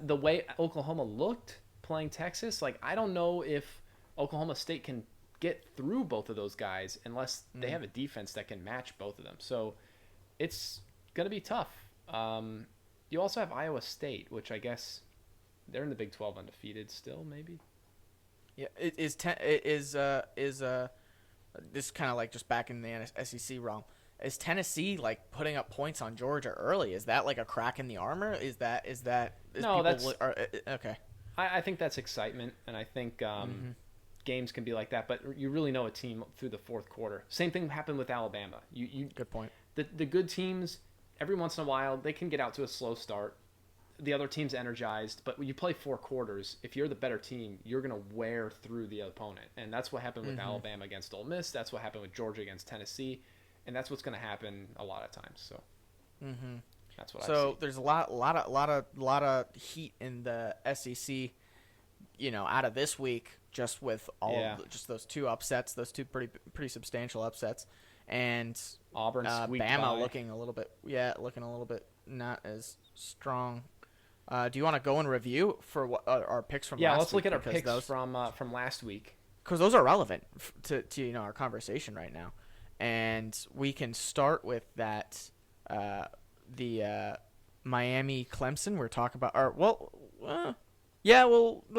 [SPEAKER 1] the way Oklahoma looked playing Texas, like, I don't know if Oklahoma State can get through both of those guys unless they have a defense that can match both of them. So it's gonna be tough. You also have Iowa State, which I guess they're in the Big 12 undefeated still, maybe.
[SPEAKER 2] Yeah, this kind of like just back in the SEC realm. Is Tennessee like putting up points on Georgia early? Is that like a crack in the armor? Okay.
[SPEAKER 1] I think that's excitement, and I think games can be like that. But you really know a team through the fourth quarter. Same thing happened with Alabama.
[SPEAKER 2] Good point.
[SPEAKER 1] The good teams, every once in a while, they can get out to a slow start. The other team's energized, but when you play 4 quarters, if you're the better team, you're going to wear through the opponent. And that's what happened with Alabama against Ole Miss. That's what happened with Georgia against Tennessee. And that's what's going to happen a lot of times. So that's what I see.
[SPEAKER 2] So there's a lot of heat in the SEC, out of this week, just with just those 2 upsets, those 2 pretty substantial upsets. And
[SPEAKER 1] Auburn squeaked
[SPEAKER 2] Bama
[SPEAKER 1] by.
[SPEAKER 2] looking a little bit not as strong. Do you want to go and review for what our picks from last week?
[SPEAKER 1] Yeah, let's look at our picks from last week.
[SPEAKER 2] Because those are relevant to our conversation right now. And we can start with that, the Miami Clemson we're talking about.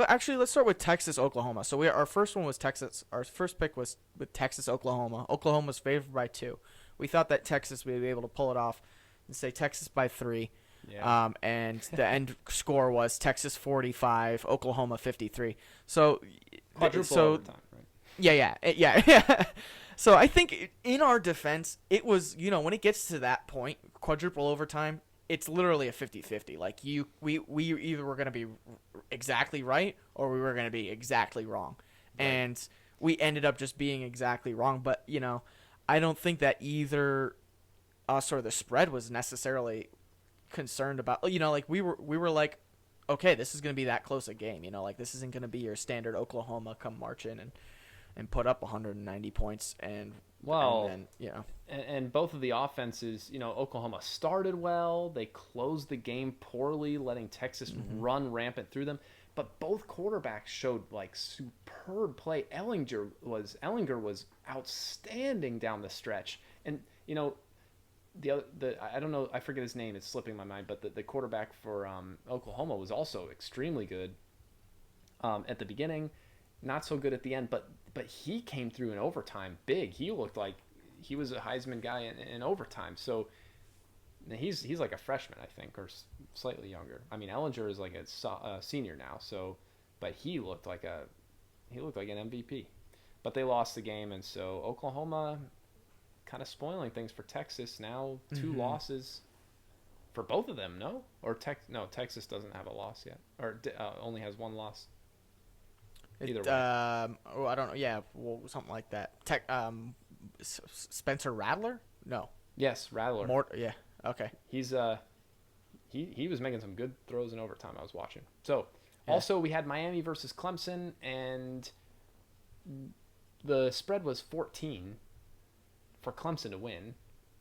[SPEAKER 2] Actually, let's start with Texas Oklahoma. So our first one was Texas. Our first pick was with Texas Oklahoma. Oklahoma's favored by 2. We thought that Texas would be able to pull it off and say Texas by 3.
[SPEAKER 1] Yeah.
[SPEAKER 2] And the end score was Texas 45, Oklahoma 53. So
[SPEAKER 1] Quadruple overtime, right?
[SPEAKER 2] Yeah. So I think in our defense, it was, when it gets to that point, quadruple overtime, it's literally a 50-50. Like we either were going to be exactly right or we were going to be exactly wrong. Right. And we ended up just being exactly wrong. But, I don't think that either us or the spread was necessarily concerned about, we were like, okay, this is going to be that close a game, like this isn't going to be your standard Oklahoma come march in and put up 190 points and
[SPEAKER 1] and both of the offenses, Oklahoma started well. They closed the game poorly, letting Texas run rampant through them. But both quarterbacks showed like superb play. Ellinger was outstanding down the stretch, and the I don't know, I forget his name. It's slipping my mind. But the quarterback for Oklahoma was also extremely good at the beginning, not so good at the end. But he came through in overtime big. He looked like he was a Heisman guy in overtime. So he's like a freshman, I think, or slightly younger. I mean, Ellinger is like a senior now. So, but he looked like an MVP. But they lost the game, and so Oklahoma kind of spoiling things for Texas now. 2 losses for both of them. No, or Texas doesn't have a loss yet, or only has 1 loss. Either way.
[SPEAKER 2] I don't know. Yeah, well, something like that. Spencer Rattler? No.
[SPEAKER 1] Yes, Rattler.
[SPEAKER 2] Yeah. Okay.
[SPEAKER 1] He's he was making some good throws in overtime. I was watching. So also we had Miami versus Clemson, and the spread was 14 for Clemson to win.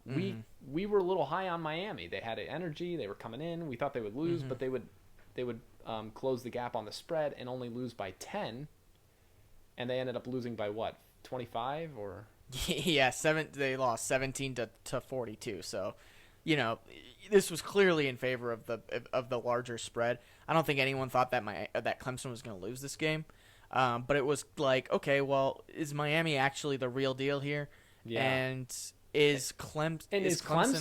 [SPEAKER 1] We were a little high on Miami. They had energy. They were coming in. We thought they would lose, but they would close the gap on the spread and only lose by 10. And they ended up losing by what, 25 or?
[SPEAKER 2] Yeah, They lost 17 to 42. So, this was clearly in favor of the larger spread. I don't think anyone thought that Clemson was going to lose this game. But it was like, okay, well, is Miami actually the real deal here? Yeah. And is Clemson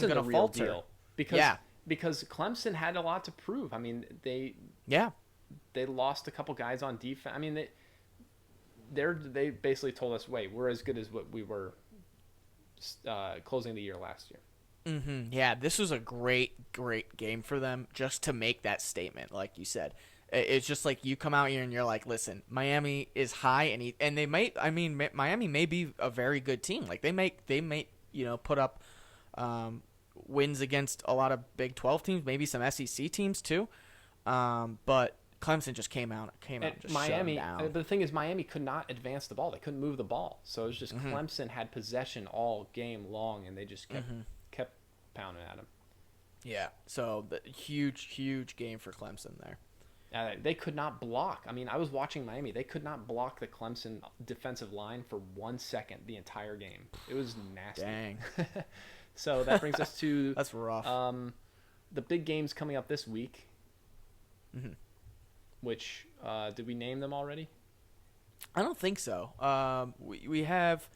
[SPEAKER 2] going to falter?
[SPEAKER 1] Deal? Because Clemson had a lot to prove. I mean, they lost a couple guys on defense. I mean, they basically told us, wait, we're as good as what we were closing the year last year.
[SPEAKER 2] Yeah, this was a great game for them just to make that statement, like you said. It's just like you come out here and you're like, listen, Miami is high, Miami may be a very good team. Like they may put up wins against a lot of Big 12 teams, maybe some SEC teams too. But Clemson just came out and just
[SPEAKER 1] Miami,
[SPEAKER 2] shut them down.
[SPEAKER 1] The thing is, Miami could not advance the ball. They couldn't move the ball. So it was just Clemson had possession all game long, and they just kept pounding at them.
[SPEAKER 2] Yeah, so the huge game for Clemson there.
[SPEAKER 1] They could not block. I mean, I was watching Miami. They could not block the Clemson defensive line for 1 second the entire game. It was nasty.
[SPEAKER 2] Dang.
[SPEAKER 1] So that brings us to
[SPEAKER 2] that's rough.
[SPEAKER 1] The big games coming up this week. Which did we name them already?
[SPEAKER 2] I don't think so. We have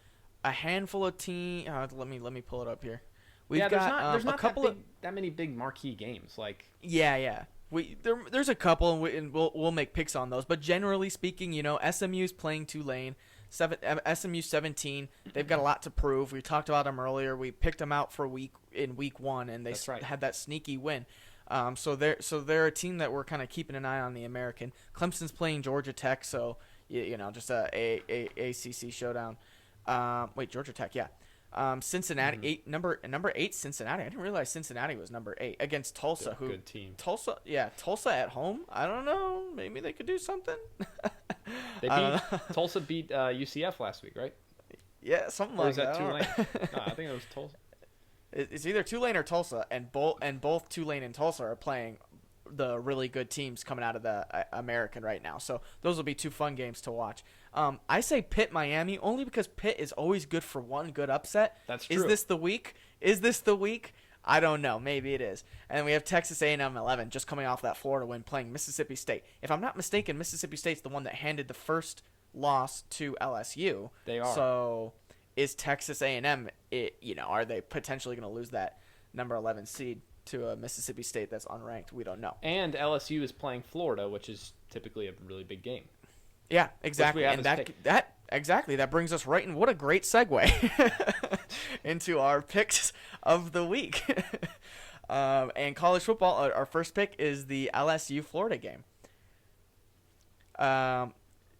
[SPEAKER 2] a handful of teams. Let me pull it up here.
[SPEAKER 1] There's not that many big marquee games. Like
[SPEAKER 2] yeah. There's a couple, and we'll make picks on those. But generally speaking, SMU's playing Tulane. SMU 17. They've got a lot to prove. We talked about them earlier. We picked them out for week 1, and they had that sneaky win. So they're a team that we're kind of keeping an eye on the American. Clemson's playing Georgia Tech, so just a ACC showdown. Georgia Tech, yeah. Cincinnati, number 8 Cincinnati. I didn't realize Cincinnati was number 8 against Tulsa.
[SPEAKER 1] Good team. Tulsa
[SPEAKER 2] at home. I don't know. Maybe they could do something.
[SPEAKER 1] Tulsa beat UCF last week, right?
[SPEAKER 2] Yeah, something like that.
[SPEAKER 1] Or was that Tulane? No, I think it was Tulsa.
[SPEAKER 2] It's either Tulane or Tulsa, and both Tulane and Tulsa are playing the really good teams coming out of the American right now. So those will be 2 fun games to watch. I say Pitt Miami only because Pitt is always good for one good upset.
[SPEAKER 1] That's true.
[SPEAKER 2] Is this the week? I don't know. Maybe it is. And then we have Texas A&M 11 just coming off that Florida win playing Mississippi State. If I'm not mistaken, Mississippi State's the one that handed the first loss to LSU.
[SPEAKER 1] They are.
[SPEAKER 2] So is Texas A&M, are they potentially going to lose that number 11 seed to a Mississippi State that's unranked? We don't know.
[SPEAKER 1] And LSU is playing Florida, which is typically a really big game.
[SPEAKER 2] Yeah, exactly. And that brings us right in. What a great segue into our picks of the week. And college football, our first pick is the LSU Florida game.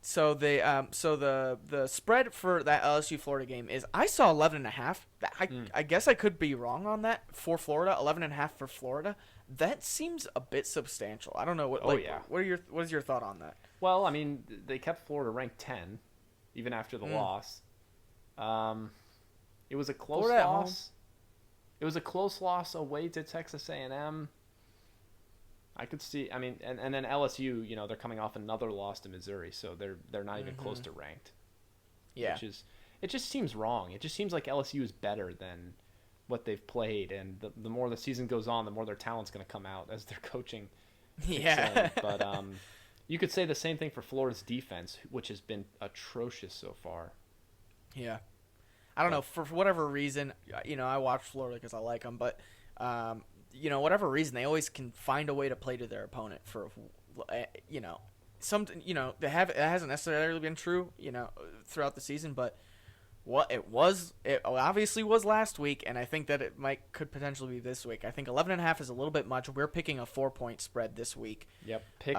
[SPEAKER 2] So the spread for that LSU Florida game is, I saw 11.5. I guess I could be wrong on that for Florida. 11.5 for Florida. That seems a bit substantial. I don't know what. What is your thought on that?
[SPEAKER 1] Well, I mean, they kept Florida ranked 10, even after the loss. It was a close
[SPEAKER 2] Florida at
[SPEAKER 1] loss. It was a close loss away to Texas A&M. I could see. I mean, and then LSU. They're coming off another loss to Missouri, so they're not even close to ranked.
[SPEAKER 2] Yeah.
[SPEAKER 1] It just seems wrong. It just seems like LSU is better than what they've played, and the more the season goes on, the more their talent's going to come out as their coaching.
[SPEAKER 2] Yeah.
[SPEAKER 1] But you could say the same thing for Florida's defense, which has been atrocious so far.
[SPEAKER 2] Yeah. I don't know, for whatever reason, I watch Florida because I like them, but whatever reason, they always can find a way to play to their opponent for something. It hasn't necessarily been true, throughout the season, but it obviously was last week, and I think that it could potentially be this week. I think 11.5 is a little bit much. We're picking a 4-point spread this week.
[SPEAKER 1] Yep, pick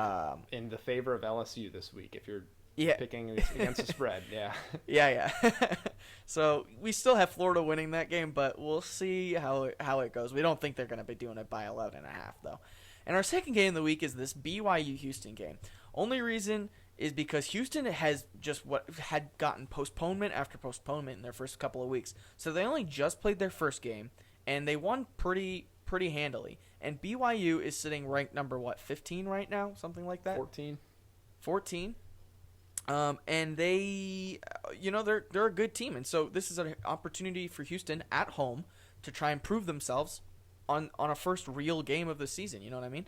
[SPEAKER 1] in the favor of LSU this week if you're picking against the spread. Yeah.
[SPEAKER 2] Yeah. So we still have Florida winning that game, but we'll see how it goes. We don't think they're going to be doing it by 11.5 though. And our second game of the week is this BYU Houston game. Only reason is because Houston had gotten postponement after postponement in their first couple of weeks. So they only just played their first game, and they won pretty handily. And BYU is sitting ranked number 15 right now, something like that. 14. And they, they're a good team, and so this is an opportunity for Houston at home to try and prove themselves on a first real game of the season. You know what I mean?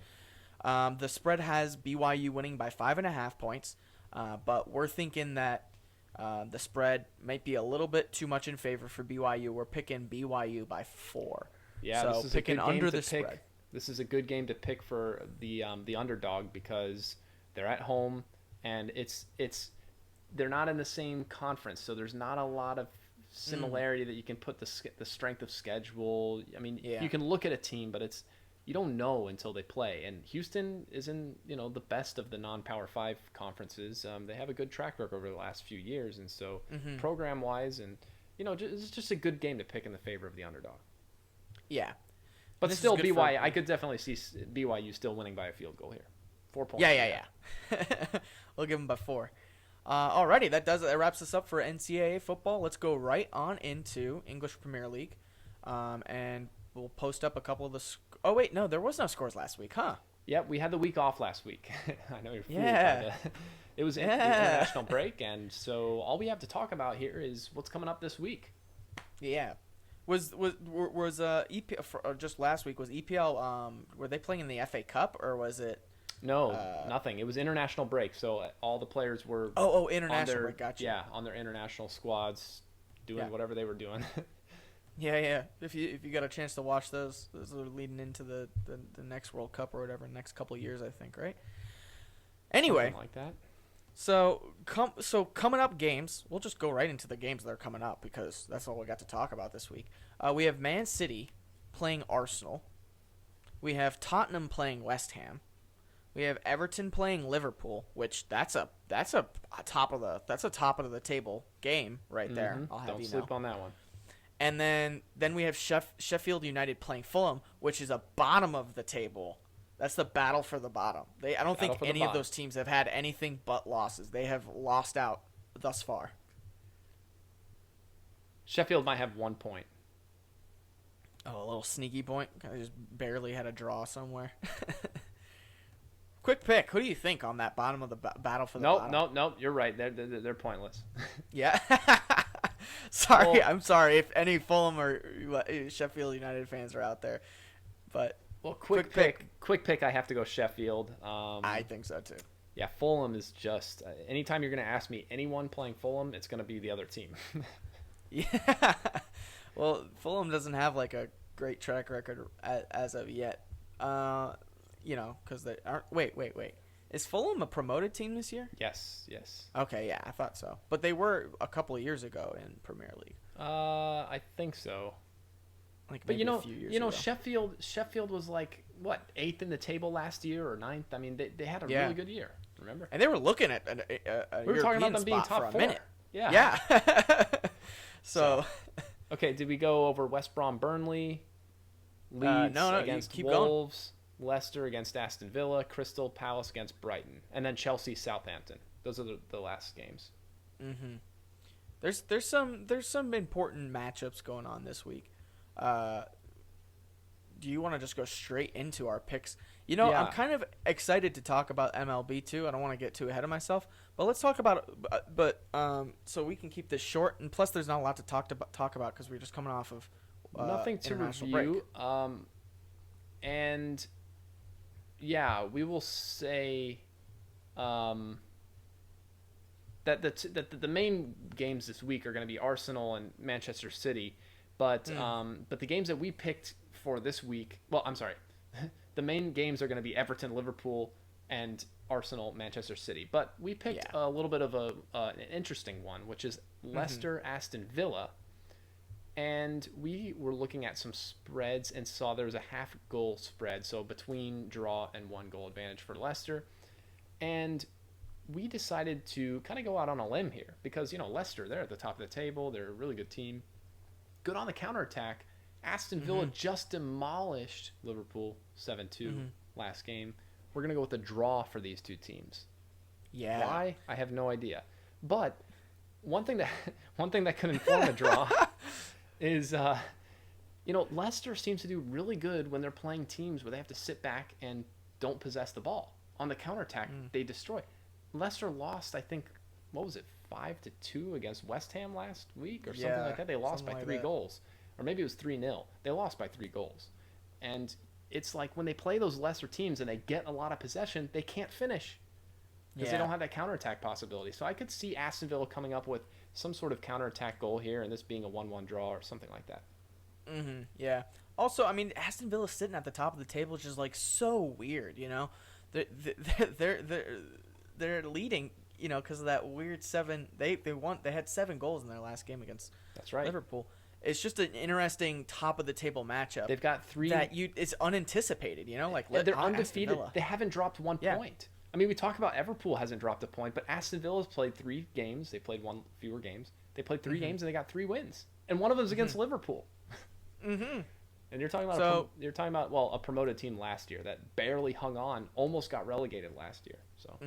[SPEAKER 2] The spread has BYU winning by 5.5 points, but we're thinking that the spread might be a little bit too much in favor for BYU. We're picking BYU by 4.
[SPEAKER 1] Yeah,
[SPEAKER 2] so
[SPEAKER 1] this is
[SPEAKER 2] picking
[SPEAKER 1] a good game
[SPEAKER 2] under
[SPEAKER 1] to
[SPEAKER 2] the
[SPEAKER 1] pick.
[SPEAKER 2] spread.
[SPEAKER 1] This is a good game to pick for the underdog because they're at home and they're not in the same conference, so there's not a lot of similarity that you can put the strength of schedule. I mean, you can look at a team, but you don't know until they play. And Houston is in the best of the non-Power 5 conferences. They have a good track record over the last few years, and so program wise, and it's just a good game to pick in the favor of the underdog.
[SPEAKER 2] Yeah,
[SPEAKER 1] but still BYU. I could definitely see BYU still winning by a field goal here. 4 points.
[SPEAKER 2] Yeah. We'll give them by 4. Alrighty, that wraps us up for NCAA football. Let's go right on into English Premier League, and we'll post up a couple of the. Oh wait, no, there was no scores last week, huh?
[SPEAKER 1] Yep, we had the week off last week. I know you're fooled.
[SPEAKER 2] Yeah.
[SPEAKER 1] It was an international break, and so all we have to talk about here is what's coming up this week.
[SPEAKER 2] Yeah. Was EPL just last week? Was EPL were they playing in the FA Cup or was it?
[SPEAKER 1] No, nothing. It was international break, so all the players were
[SPEAKER 2] international break. Gotcha.
[SPEAKER 1] Yeah, on their international squads, doing whatever they were doing.
[SPEAKER 2] Yeah. If you got a chance to watch those are leading into the next World Cup or whatever, next couple of years, I think, right? Anyway,
[SPEAKER 1] something like that.
[SPEAKER 2] So coming up games, we'll just go right into the games that are coming up because that's all we got to talk about this week. We have Man City playing Arsenal. We have Tottenham playing West Ham. We have Everton playing Liverpool, which that's a top of the table game right there. I'll have
[SPEAKER 1] Don't
[SPEAKER 2] you
[SPEAKER 1] sleep
[SPEAKER 2] know.
[SPEAKER 1] on that one.
[SPEAKER 2] And then we have Sheffield United playing Fulham, which is a bottom of the table. That's the battle for the bottom. I don't think any of those teams have had anything but losses. They have lost out thus far.
[SPEAKER 1] Sheffield might have 1 point.
[SPEAKER 2] Oh, a little sneaky point. I just barely had a draw somewhere. Quick pick. Who do you think on that bottom of the battle for the bottom?
[SPEAKER 1] Nope. You're right. They're pointless.
[SPEAKER 2] Yeah. I'm sorry if any Fulham or Sheffield United fans are out there, but
[SPEAKER 1] quick pick. I have to go Sheffield.
[SPEAKER 2] I think so too.
[SPEAKER 1] Yeah, Fulham is just anytime you're going to ask me anyone playing Fulham, it's going to be the other team.
[SPEAKER 2] Yeah. Well, Fulham doesn't have like a great track record as of yet. Because they aren't. Wait. Is Fulham a promoted team this year?
[SPEAKER 1] Yes.
[SPEAKER 2] Okay, yeah, I thought so. But they were a couple of years ago in Premier League.
[SPEAKER 1] I think so.
[SPEAKER 2] Like,
[SPEAKER 1] but
[SPEAKER 2] a few years ago.
[SPEAKER 1] Sheffield was like what 8th in the table last year or 9th. I mean, they had a really good year. Remember?
[SPEAKER 2] And they were looking at a
[SPEAKER 1] we were talking about them being top
[SPEAKER 2] for a
[SPEAKER 1] 4.
[SPEAKER 2] minute.
[SPEAKER 1] Yeah.
[SPEAKER 2] So.
[SPEAKER 1] Okay, did we go over West Brom, Burnley, Leeds against Wolves? Going. Leicester against Aston Villa, Crystal Palace against Brighton, and then Chelsea, Southampton. Those are the last games.
[SPEAKER 2] There's some important matchups going on this week. Do you want to just go straight into our picks?
[SPEAKER 1] Yeah.
[SPEAKER 2] I'm kind of excited to talk about MLB too. I don't want to get too ahead of myself, but let's talk about so we can keep this short. And plus, there's not a lot to talk about because we're just coming off of
[SPEAKER 1] nothing to
[SPEAKER 2] international
[SPEAKER 1] review.
[SPEAKER 2] break.
[SPEAKER 1] And yeah, we will say that the main games this week are going to be Arsenal and Manchester City, but the games that we picked for this week, well, I'm sorry, the main games are going to be Everton, Liverpool, and Arsenal, Manchester City. But we picked a little bit of an interesting one, which is Leicester, Aston Villa. And we were looking at some spreads and saw there was a half goal spread, so between draw and 1 goal advantage for Leicester. And we decided to kind of go out on a limb here because, Leicester, they're at the top of the table. They're a really good team. Good on the counterattack. Aston Villa just demolished Liverpool 7-2 last game. We're going to go with a draw for these two teams.
[SPEAKER 2] Yeah.
[SPEAKER 1] Why? I have no idea. But one thing that could inform a draw is Leicester seems to do really good when they're playing teams where they have to sit back and don't possess the ball. On the counterattack, they destroy. Leicester lost, I think, what was it, 5-2 against West Ham last week or something like that. They lost by 3 goals. Or maybe it was 3-0. They lost by 3 goals. And it's like when they play those lesser teams and they get a lot of possession, they can't finish because they don't have that counterattack possibility. So I could see Aston Villa coming up with some sort of counterattack goal here and this being a 1-1 draw or something like that.
[SPEAKER 2] Yeah. Also, I mean, Aston Villa's sitting at the top of the table, which is like so weird, They're leading, because of that weird 7. They had 7 goals in their last game against Liverpool. It's just an interesting top of the table matchup.
[SPEAKER 1] They've got 3
[SPEAKER 2] it's unanticipated,
[SPEAKER 1] they're undefeated. They haven't dropped 1 point. I mean, we talk about Liverpool hasn't dropped a point, but Aston Villa's played 3 games. They played 1 fewer games. They played 3 games and they got 3 wins, and one of them's against Liverpool. And you're talking about a promoted team last year that barely hung on, almost got relegated last year. So.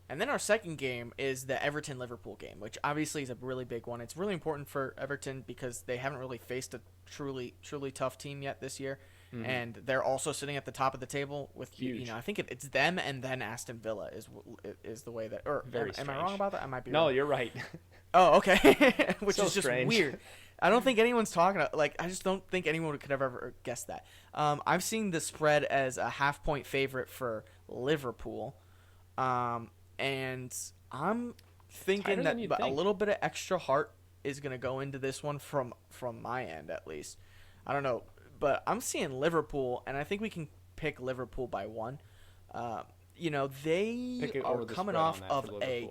[SPEAKER 2] And then our second game is the Everton-Liverpool game, which obviously is a really big one. It's really important for Everton because they haven't really faced a truly tough team yet this year. And they're also sitting at the top of the table with,
[SPEAKER 1] Huge.
[SPEAKER 2] I think it's them and then Aston Villa is the way that, or am I wrong about that? I might be wrong.
[SPEAKER 1] No, you're right.
[SPEAKER 2] Oh, okay. Which is just
[SPEAKER 1] strange.
[SPEAKER 2] Weird. I don't think anyone's talking I just don't think anyone could have ever guessed that. I've seen the spread as a half-point favorite for Liverpool. And I'm thinking that a little bit of extra heart is going to go into this one from my end, at least. I don't know, but I'm seeing Liverpool, and I think we can pick Liverpool by 1. They are coming off of a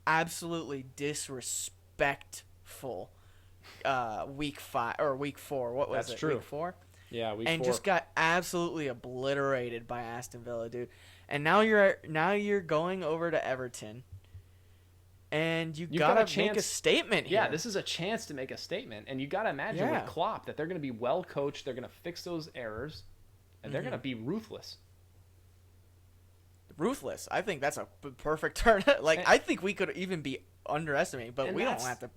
[SPEAKER 2] absolutely disrespectful week 5 or week 4. What was it?
[SPEAKER 1] True.
[SPEAKER 2] Week 4?
[SPEAKER 1] Yeah, week 4.
[SPEAKER 2] And just got absolutely obliterated by Aston Villa, dude. And now you're going over to Everton, and you've got to make a statement here.
[SPEAKER 1] Yeah, this is a chance to make a statement, and you got to imagine with Klopp that they're going to be well coached, they're going to fix those errors, and they're going to be ruthless.
[SPEAKER 2] Ruthless. I think that's a perfect term. I think we could even be underestimating, but we don't have to.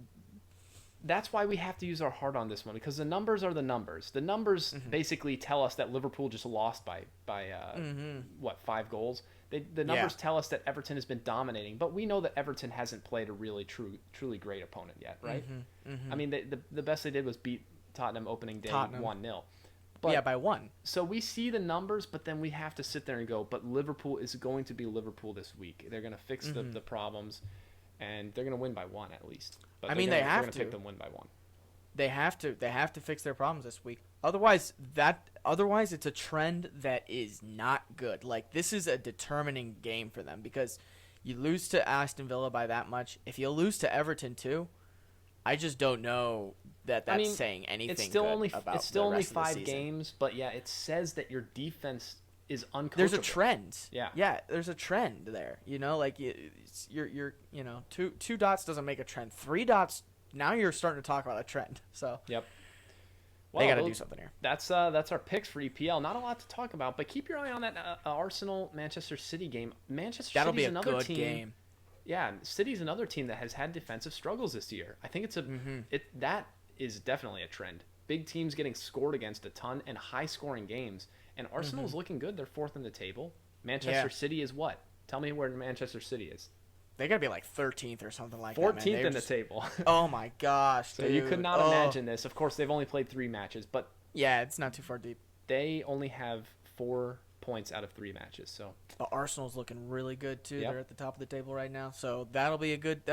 [SPEAKER 1] That's why we have to use our heart on this one, because the numbers are the numbers. The numbers basically tell us that Liverpool just lost by 5 goals. The numbers tell us that Everton has been dominating, but we know that Everton hasn't played a really truly great opponent yet, right? I mean, the best they did was beat Tottenham opening day 1-0.
[SPEAKER 2] But, by 1.
[SPEAKER 1] So we see the numbers, but then we have to sit there and go, but Liverpool is going to be Liverpool this week. They're going to fix the problems, and they're going to win by 1 at least. But
[SPEAKER 2] they have to.
[SPEAKER 1] They're going to pick them win by 1.
[SPEAKER 2] They have to. They have to fix their problems this week. Otherwise, it's a trend that is not good. This is a determining game for them because you lose to Aston Villa by that much. If you lose to Everton too, I just don't know that's saying anything.
[SPEAKER 1] It's still only 5
[SPEAKER 2] games,
[SPEAKER 1] but yeah, it says that your defense is uncoachable.
[SPEAKER 2] There's a trend.
[SPEAKER 1] Yeah,
[SPEAKER 2] there's a trend there. You're 2 dots doesn't make a trend. 3 dots. Now you're starting to talk about a trend. So
[SPEAKER 1] yep.
[SPEAKER 2] Well, they got to do something here.
[SPEAKER 1] That's our picks for EPL. Not a lot to talk about, but keep your eye on that Arsenal Manchester City game. Manchester
[SPEAKER 2] That'll
[SPEAKER 1] City's
[SPEAKER 2] be a
[SPEAKER 1] another
[SPEAKER 2] good
[SPEAKER 1] team.
[SPEAKER 2] game.
[SPEAKER 1] Yeah, City's another team that has had defensive struggles this year. I think that is definitely a trend. Big teams getting scored against a ton and high-scoring games. And Arsenal's looking good. They're fourth in the table. Manchester City is what? Tell me where Manchester City is.
[SPEAKER 2] They got to be like 13th or something like
[SPEAKER 1] 14th
[SPEAKER 2] that, man.
[SPEAKER 1] in the table.
[SPEAKER 2] Oh, my gosh,
[SPEAKER 1] So
[SPEAKER 2] dude.
[SPEAKER 1] you could not imagine this. Of course, they've only played 3 matches, but
[SPEAKER 2] yeah, it's not too far deep.
[SPEAKER 1] they only have 4 points out of 3 matches. So
[SPEAKER 2] But Arsenal's looking really good too.
[SPEAKER 1] Yep.
[SPEAKER 2] They're at the top of the table right now, so that'll be a good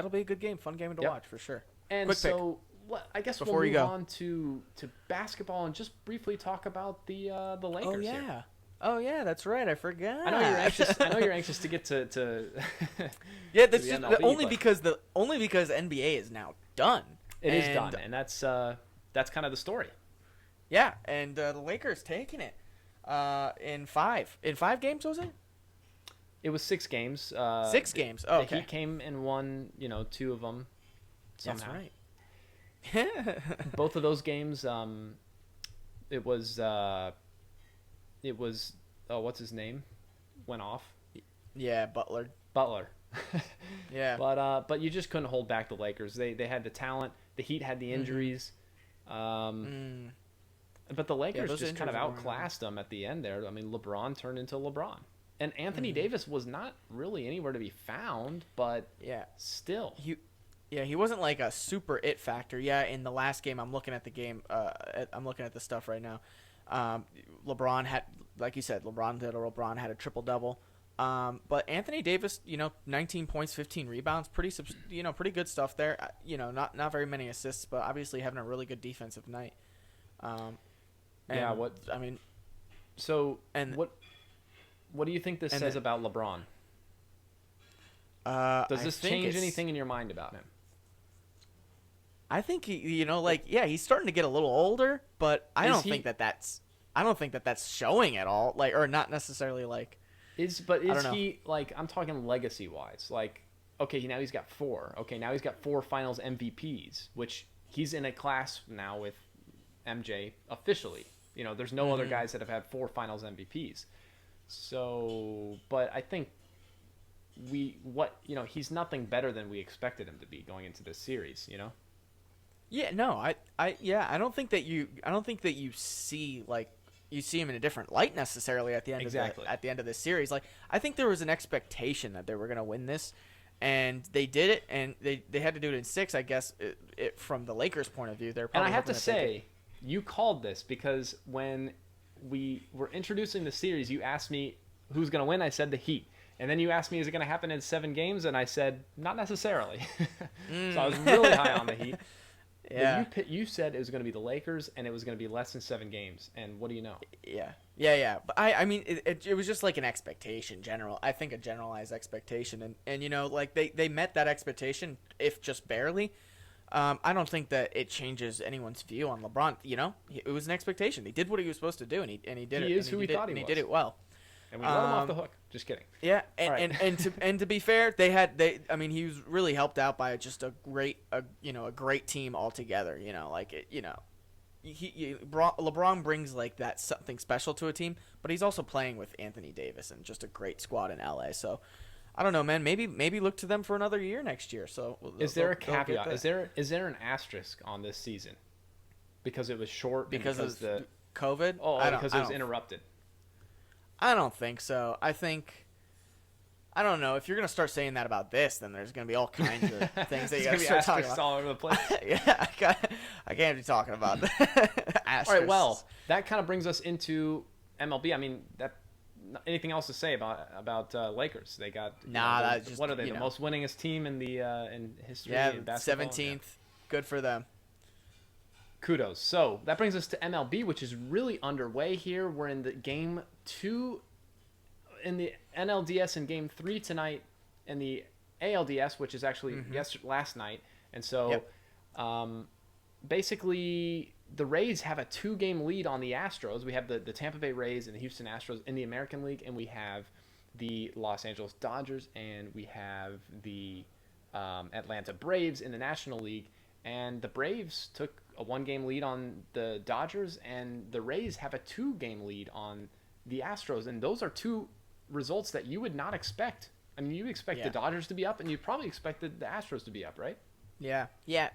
[SPEAKER 2] game, fun game to
[SPEAKER 1] Yep.
[SPEAKER 2] watch for sure.
[SPEAKER 1] And
[SPEAKER 2] Quick pick.
[SPEAKER 1] so I guess
[SPEAKER 2] Before
[SPEAKER 1] we'll
[SPEAKER 2] you
[SPEAKER 1] move
[SPEAKER 2] go.
[SPEAKER 1] on to basketball and just briefly talk about the Lakers.
[SPEAKER 2] Oh yeah.
[SPEAKER 1] Here.
[SPEAKER 2] Oh yeah, that's right. I forgot.
[SPEAKER 1] I know you're anxious. I know you're anxious to get to
[SPEAKER 2] Yeah,
[SPEAKER 1] to
[SPEAKER 2] that's
[SPEAKER 1] the
[SPEAKER 2] just
[SPEAKER 1] MLB,
[SPEAKER 2] only
[SPEAKER 1] but
[SPEAKER 2] because NBA is now done.
[SPEAKER 1] it is done, and that's kind of the story.
[SPEAKER 2] Yeah, and the Lakers taking it in 5 games, was it?
[SPEAKER 1] It was 6 games.
[SPEAKER 2] 6 games. Oh,
[SPEAKER 1] The
[SPEAKER 2] okay.
[SPEAKER 1] Heat came and won, 2 of them.
[SPEAKER 2] That's
[SPEAKER 1] Somehow.
[SPEAKER 2] right.
[SPEAKER 1] Both of those games, it was what's his name, went off.
[SPEAKER 2] Yeah, Butler. Yeah.
[SPEAKER 1] But you just couldn't hold back the Lakers. They had the talent. The Heat had the injuries. But the Lakers
[SPEAKER 2] those
[SPEAKER 1] just kind of
[SPEAKER 2] injuries were
[SPEAKER 1] outclassed them at the end there. I mean, LeBron turned into LeBron. And Anthony Davis was not really anywhere to be found, but
[SPEAKER 2] Yeah.
[SPEAKER 1] still.
[SPEAKER 2] He wasn't like a super it factor. Yeah, in the last game, I'm looking at the game. I'm looking at the stuff right now. LeBron had, like you said, LeBron had a triple double. But Anthony Davis, 19 points, 15 rebounds, pretty good stuff there. Not very many assists, but obviously having a really good defensive night.
[SPEAKER 1] Yeah, what do you think this says about LeBron? Does this change anything in your mind about him?
[SPEAKER 2] I think he's starting to get a little older, but I don't think that's showing at all. Like, or not necessarily like.
[SPEAKER 1] Is he like, I'm talking legacy wise? Like, okay, now he's got 4. Okay, now he's got 4 Finals MVPs, which he's in a class now with MJ officially. There's no other guys that have had 4 Finals MVPs. So, but I think he's nothing better than we expected him to be going into this series.
[SPEAKER 2] Yeah, no, I don't think that you see him in a different light necessarily at the end of this series. Like, I think there was an expectation that they were going to win this, and they did it, and they had to do it in 6. I guess from the Lakers' point of view, they're probably.
[SPEAKER 1] And I have to say, you called this because when we were introducing the series, you asked me who's going to win. I said the Heat. And then you asked me, is it going to happen in 7 games? And I said, not necessarily. So I was really high on the Heat.
[SPEAKER 2] Yeah.
[SPEAKER 1] But you said it was going to be the Lakers, and it was going to be less than 7 games. And what do you know?
[SPEAKER 2] Yeah. But I mean, it was just like an expectation, I think a generalized expectation. And like they met that expectation, if just barely. I don't think that it changes anyone's view on LeBron. It was an expectation. He did what he was supposed to do, and he did it.
[SPEAKER 1] He is who he thought he was.
[SPEAKER 2] And he did it well.
[SPEAKER 1] And we let him off the hook. Just kidding.
[SPEAKER 2] Yeah,
[SPEAKER 1] Right.
[SPEAKER 2] and to be fair, he was really helped out by just a great team altogether. LeBron brings like that something special to a team, but he's also playing with Anthony Davis and just a great squad in LA. So I don't know, man. Maybe look to them for another year next year. So
[SPEAKER 1] is there a caveat? Is there an asterisk on this season because it was short
[SPEAKER 2] because
[SPEAKER 1] of
[SPEAKER 2] the COVID?
[SPEAKER 1] Because it was interrupted.
[SPEAKER 2] I don't think so. I don't know. If you're gonna start saying that about this, then there's gonna be all kinds of things that you gotta start talking about.
[SPEAKER 1] All over the place.
[SPEAKER 2] Yeah, I can't be talking about asterisks.
[SPEAKER 1] All right. Well, that kind of brings us into MLB. I mean, anything else to say about Lakers? They got what are they? The most winningest team in the in history.
[SPEAKER 2] Yeah,
[SPEAKER 1] in basketball?
[SPEAKER 2] 17th. Good for them.
[SPEAKER 1] Kudos. So that brings us to MLB, which is really underway here. We're in the game 2 in the NLDS and game 3 tonight in the ALDS, which is actually last night. And so basically the Rays have a 2-game lead on the Astros. We have the Tampa Bay Rays and the Houston Astros in the American League, and we have the Los Angeles Dodgers, and we have the Atlanta Braves in the National League. And the Braves took a 1-game lead on the Dodgers, and the Rays have a 2-game lead on the Astros. And those are 2 results that you would not expect I mean, you expect the Dodgers to be up, and you probably expected the Astros to be up, right?
[SPEAKER 2] Yeah.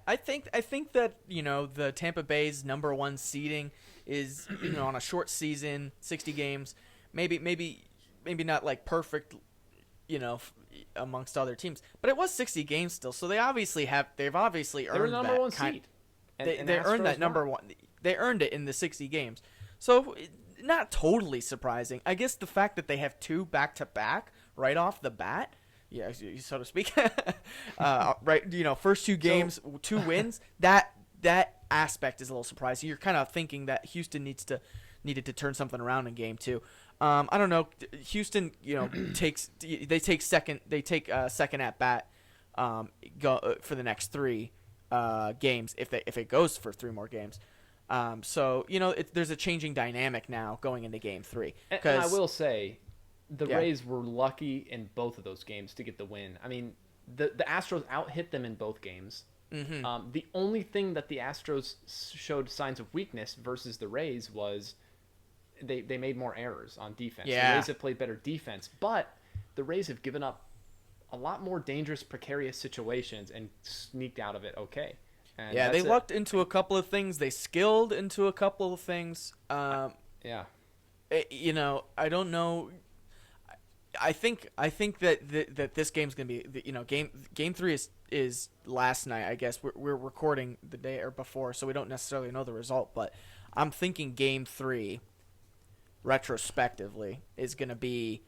[SPEAKER 2] I think that the Tampa Bay's number 1 seeding is on a short season, 60 games, maybe not like perfect, amongst other teams, but it was 60 games still. So they've obviously earned
[SPEAKER 1] They're the number 1 seed.
[SPEAKER 2] They earned that number 1. They earned it in the 60 games. So not totally surprising. I guess the fact that they have 2 back-to-back right off the bat, yeah, so to speak, right, first 2 games, 2 wins, that aspect is a little surprising. You're kind of thinking that Houston needed to turn something around in game 2. I don't know. Houston, take second at bat for the next 3 games if it goes for 3 more games. So there's a changing dynamic now going into game 3.
[SPEAKER 1] And I will say, the Rays were lucky in both of those games to get the win. I mean, the Astros out-hit them in both games. Mm-hmm. The only thing that the Astros showed signs of weakness versus the Rays was they made more errors on defense.
[SPEAKER 2] Yeah.
[SPEAKER 1] The Rays have played better defense, but the Rays have given up a lot more dangerous, precarious situations and sneaked out of it okay. And
[SPEAKER 2] they lucked into a couple of things. They skilled into a couple of things.
[SPEAKER 1] Yeah.
[SPEAKER 2] I don't know. I think that this game's gonna be game 3 is last night. I guess we're recording the day or before, so we don't necessarily know the result. But I'm thinking game 3, retrospectively, is gonna be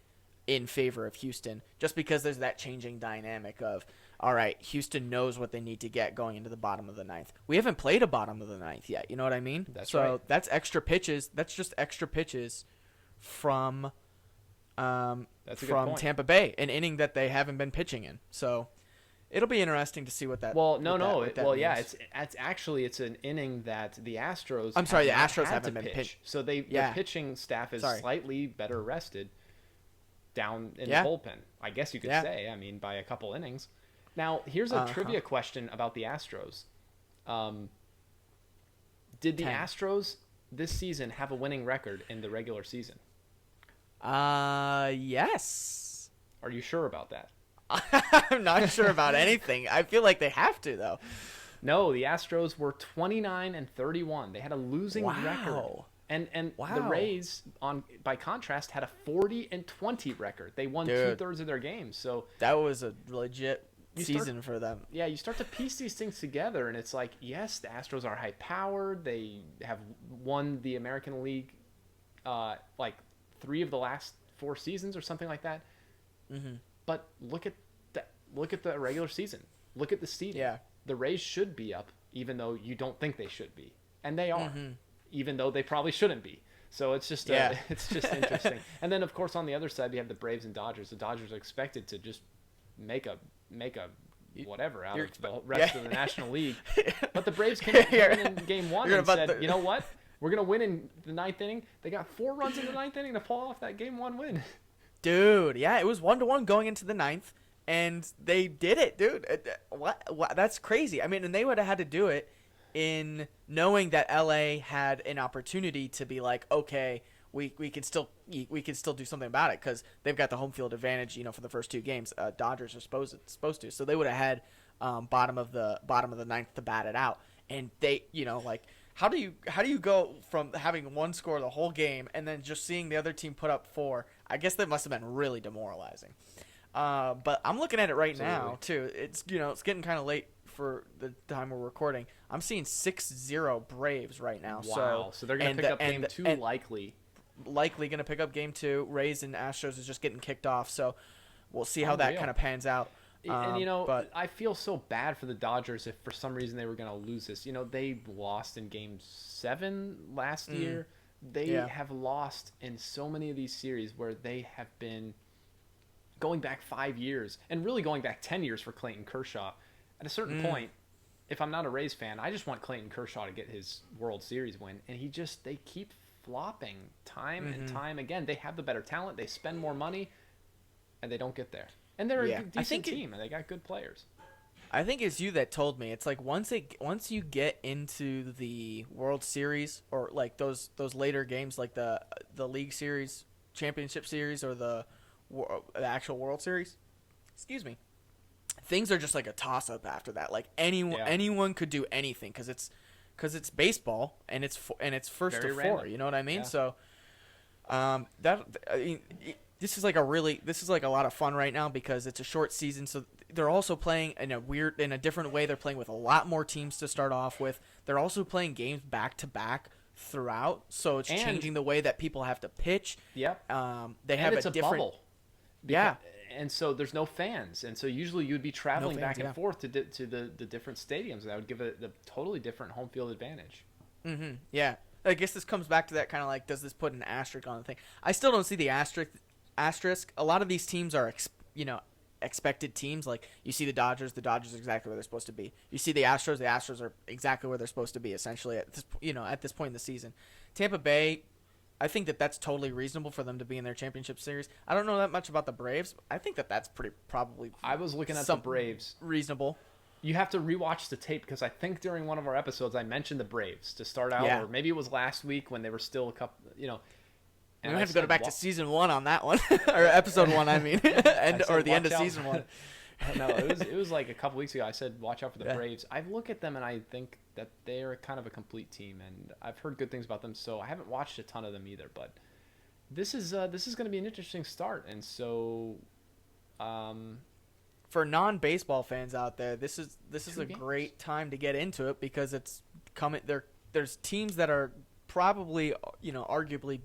[SPEAKER 2] in favor of Houston, just because there's that changing dynamic of, all right, Houston knows what they need to get going into the bottom of the 9th. We haven't played a bottom of the 9th yet. You know what I mean?
[SPEAKER 1] That's right.
[SPEAKER 2] So that's extra pitches. That's just extra pitches from Tampa Bay, an inning that they haven't been pitching in. So it'll be interesting to see what that.
[SPEAKER 1] Well,
[SPEAKER 2] means.
[SPEAKER 1] It's an inning that the Astros.
[SPEAKER 2] I'm sorry, the Astros haven't been pitched.
[SPEAKER 1] So their pitching staff is slightly better rested down in the bullpen. I guess you could say. I mean, by a couple innings. Now, here's a trivia question about the Astros. Did the Astros this season have a winning record in the regular season?
[SPEAKER 2] Yes.
[SPEAKER 1] Are you sure about that?
[SPEAKER 2] I'm not sure about anything. I feel like they have to, though.
[SPEAKER 1] No, the Astros were 29-31. They had a losing record. And the Rays, by contrast, had a 40-20 record. They won 2/3 of their games. So
[SPEAKER 2] that was a legit season for them.
[SPEAKER 1] Yeah, you start to piece these things together, and it's like, yes, the Astros are high-powered. They have won the American League, 3 of the last 4 seasons or something like that. Mm-hmm. But look at the regular season. Look at the seeding.
[SPEAKER 2] Yeah.
[SPEAKER 1] The Rays should be up, even though you don't think they should be, and they are, even though they probably shouldn't be. So it's just it's just interesting. And then of course on the other side you have the Braves and Dodgers. The Dodgers are expected to just make a whatever out of the rest of the National League. But the Braves came in game 1 and said, you know what? We're going to win in the 9th inning. They got 4 runs in the 9th inning to pull off that game 1 win.
[SPEAKER 2] Dude, yeah, it was 1-1 going into the 9th, and they did it, dude. What? That's crazy. I mean, and they would have had to do it in knowing that LA had an opportunity to be like, okay, we can still do something about it because they've got the home field advantage, for the first 2 games. Dodgers are supposed to, so they would have had bottom of the 9th to bat it out, and they, How do you go from having 1 score the whole game and then just seeing the other team put up 4? I guess that must have been really demoralizing. But I'm looking at it right now too. It's it's getting kind of late for the time we're recording. I'm seeing 6-0 Braves right now.
[SPEAKER 1] Wow. So they're gonna pick up game 2 likely.
[SPEAKER 2] Likely gonna pick up game 2. Rays and Astros is just getting kicked off. So we'll see how that kind of pans out.
[SPEAKER 1] And I feel so bad for the Dodgers if for some reason they were going to lose this. They lost in game 7 last year. They have lost in so many of these series where they have been going back 5 years and really going back 10 years for Clayton Kershaw. At a certain point, if I'm not a Rays fan, I just want Clayton Kershaw to get his World Series win. And they keep flopping time and time again. They have the better talent. They spend more money and they don't get there. And they're a decent team, and they got good players.
[SPEAKER 2] I think it's you that told me. It's like once you get into the World Series or like those later games, like the League Series, Championship Series, or the actual World Series, excuse me, things are just like a toss up after that. Like anyone could do anything because it's baseball and it's first
[SPEAKER 1] Very
[SPEAKER 2] to four.
[SPEAKER 1] random.
[SPEAKER 2] You know what I mean?
[SPEAKER 1] Yeah.
[SPEAKER 2] So this is like a lot of fun right now because it's a short season. So they're also playing in a different way. They're playing with a lot more teams to start off with. They're also playing games back to back throughout. So it's changing the way that people have to pitch.
[SPEAKER 1] Yep.
[SPEAKER 2] They have
[SPEAKER 1] it's
[SPEAKER 2] a different
[SPEAKER 1] bubble.
[SPEAKER 2] Yeah.
[SPEAKER 1] And so there's no fans, and so usually you'd be traveling back and
[SPEAKER 2] yeah.
[SPEAKER 1] forth to the different stadiums, and that would give it a totally different home field advantage.
[SPEAKER 2] Mm-hmm. Yeah. I guess this comes back to that kind of like, does this put an asterisk on the thing? I still don't see the asterisk. A lot of these teams are, expected teams. Like you see the Dodgers are exactly where they're supposed to be. You see the Astros are exactly where they're supposed to be. Essentially, at this point in the season, Tampa Bay, I think that's totally reasonable for them to be in their championship series. I don't know that much about the Braves. I think that's probably.
[SPEAKER 1] I was looking at the Braves.
[SPEAKER 2] Reasonable.
[SPEAKER 1] You have to rewatch the tape because I think during one of our episodes I mentioned the Braves to start out, or maybe it was last week when they were still a couple, And
[SPEAKER 2] we have to go back to season 1 on that one, or episode 1, I mean, or the end of season 1.
[SPEAKER 1] No, it was like a couple weeks ago. I said watch out for the Braves. I look at them and I think that they are kind of a complete team, and I've heard good things about them. So I haven't watched a ton of them either, but this is going to be an interesting start, and so.
[SPEAKER 2] For non-baseball fans out there, this is a great time to get into it because it's coming. There's teams that are probably arguably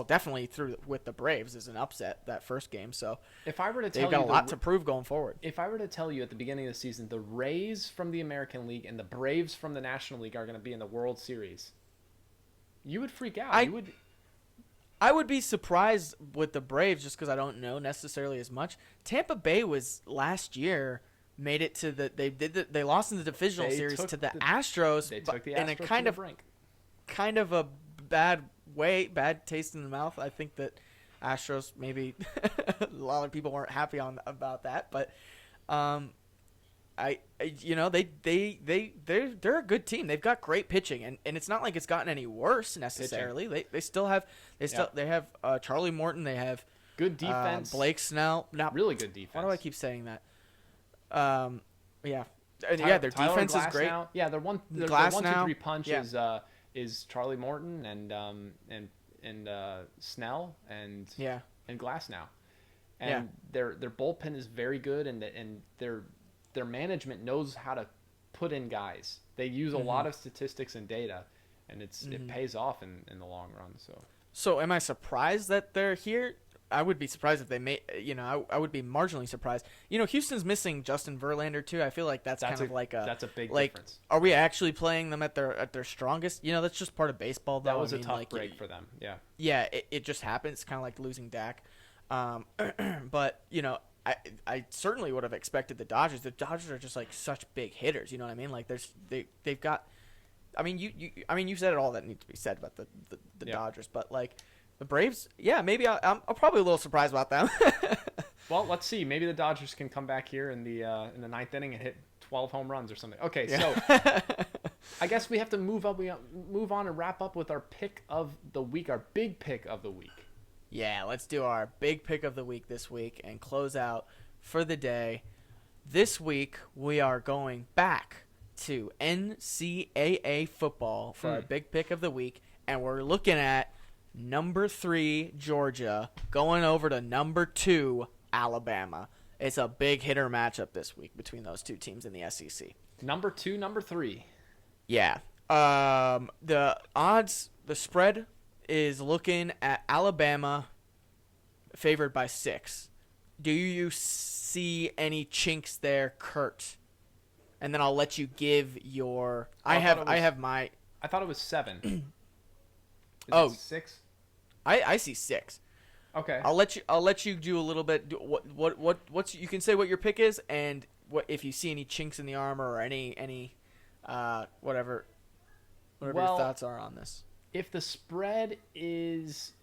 [SPEAKER 2] definitely through with the Braves is an upset that first game. So
[SPEAKER 1] if I were to tell
[SPEAKER 2] they've got a lot to prove going forward.
[SPEAKER 1] If I were to tell you at the beginning of the season the Rays from the American League and the Braves from the National League are going to be in the World Series, you would freak out.
[SPEAKER 2] I would be surprised with the Braves just because I don't know necessarily as much. Tampa Bay was last year made it to they lost in the divisional series to the Astros.
[SPEAKER 1] They took the Astros
[SPEAKER 2] in a kind of a bad bad taste in the mouth. I think that Astros maybe a lot of people weren't happy about that, but they're a good team. They've got great pitching, and it's not like it's gotten any worse necessarily. They have Charlie Morton. They have
[SPEAKER 1] good defense.
[SPEAKER 2] Blake Snell, not
[SPEAKER 1] really good defense.
[SPEAKER 2] Why do I keep saying that? Their defense is great.
[SPEAKER 1] Now. Yeah, their 1-2-3 punch is Charlie Morton and Snell and Glass now, and their bullpen is very good, and their management knows how to put in guys. They use a lot of statistics and data, and it pays off in the long run.
[SPEAKER 2] So am I surprised that they're here? I would be surprised if they made. I would be marginally surprised. Houston's missing Justin Verlander too. I feel like that's a
[SPEAKER 1] big difference.
[SPEAKER 2] Are we actually playing them at their strongest? That's just part of baseball. Though.
[SPEAKER 1] That was a tough break for them. Yeah.
[SPEAKER 2] Yeah, it just happens. It's kind of like losing Dak. But I certainly would have expected the Dodgers. The Dodgers are just like such big hitters. You know what I mean? Like they've got. I mean you said it all that needs to be said about the Dodgers, but like the Braves, maybe I'm probably a little surprised about them.
[SPEAKER 1] Well, let's see. Maybe the Dodgers can come back here in the ninth inning and hit 12 home runs or something. Okay, so I guess we have to move on and wrap up with our pick of the week, our big pick of the week.
[SPEAKER 2] Yeah, let's do our big pick of the week this week and close out for the day. This week, we are going back to NCAA football for our big pick of the week, and we're looking at number 3, Georgia, going over to number 2, Alabama. It's a big hitter matchup this week between those two teams in the SEC.
[SPEAKER 1] Number 2, number 3.
[SPEAKER 2] Yeah. The odds, the spread is looking at Alabama favored by 6. Do you see any chinks there, Kurt? And then I'll let you give your. I
[SPEAKER 1] thought it was 7. Is
[SPEAKER 2] it
[SPEAKER 1] 6?
[SPEAKER 2] I see 6.
[SPEAKER 1] Okay.
[SPEAKER 2] I'll let you do a little bit. What's you can say what your pick is and what if you see any chinks in the armor or any whatever your thoughts are on this.
[SPEAKER 1] If the spread is...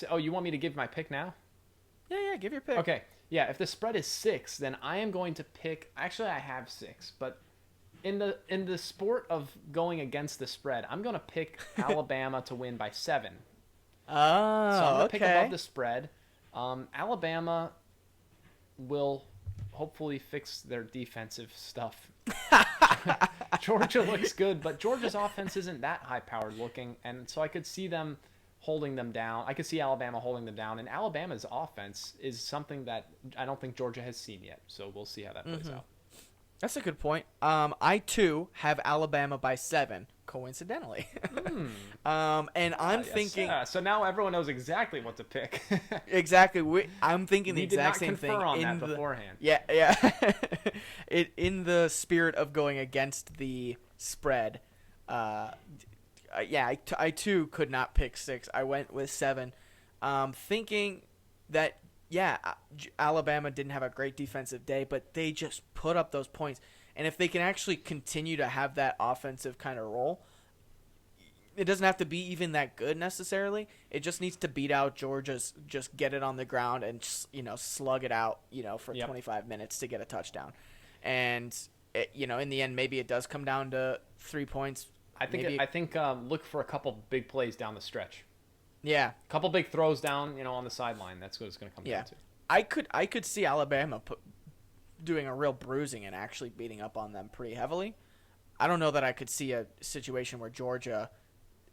[SPEAKER 1] Oh, you want me to give my pick now?
[SPEAKER 2] Yeah, give your pick.
[SPEAKER 1] Okay. Yeah, if the spread is 6, then I am going to pick... Actually, I have 6, but in the sport of going against the spread, I'm going to pick Alabama to win by 7.
[SPEAKER 2] Oh,
[SPEAKER 1] so I'm going to pick above the spread. Alabama, will hopefully fix their defensive stuff. Georgia looks good, but Georgia's offense isn't that high-powered looking, and so I could see them holding them down. I could see Alabama holding them down, and Alabama's offense is something that I don't think Georgia has seen yet, so we'll see how that plays out.
[SPEAKER 2] That's a good point. I, too, have Alabama by 7, coincidentally. And I'm thinking...
[SPEAKER 1] so now everyone knows exactly what to pick.
[SPEAKER 2] Exactly. I'm thinking the exact same thing.
[SPEAKER 1] We did not confer on that beforehand.
[SPEAKER 2] Yeah. In the spirit of going against the spread, I too could not pick 6. I went with 7, thinking that Alabama didn't have a great defensive day, but they just put up those points. And if they can actually continue to have that offensive kind of role, it doesn't have to be even that good necessarily. It just needs to beat out Georgia's, just get it on the ground and slug it out, for 25 minutes to get a touchdown. And in the end, maybe it does come down to 3 points.
[SPEAKER 1] I think look for a couple big plays down the stretch.
[SPEAKER 2] Yeah,
[SPEAKER 1] a couple big throws down, on the sideline. That's what it's going to come down to.
[SPEAKER 2] I could see Alabama doing a real bruising and actually beating up on them pretty heavily. I don't know that I could see a situation where Georgia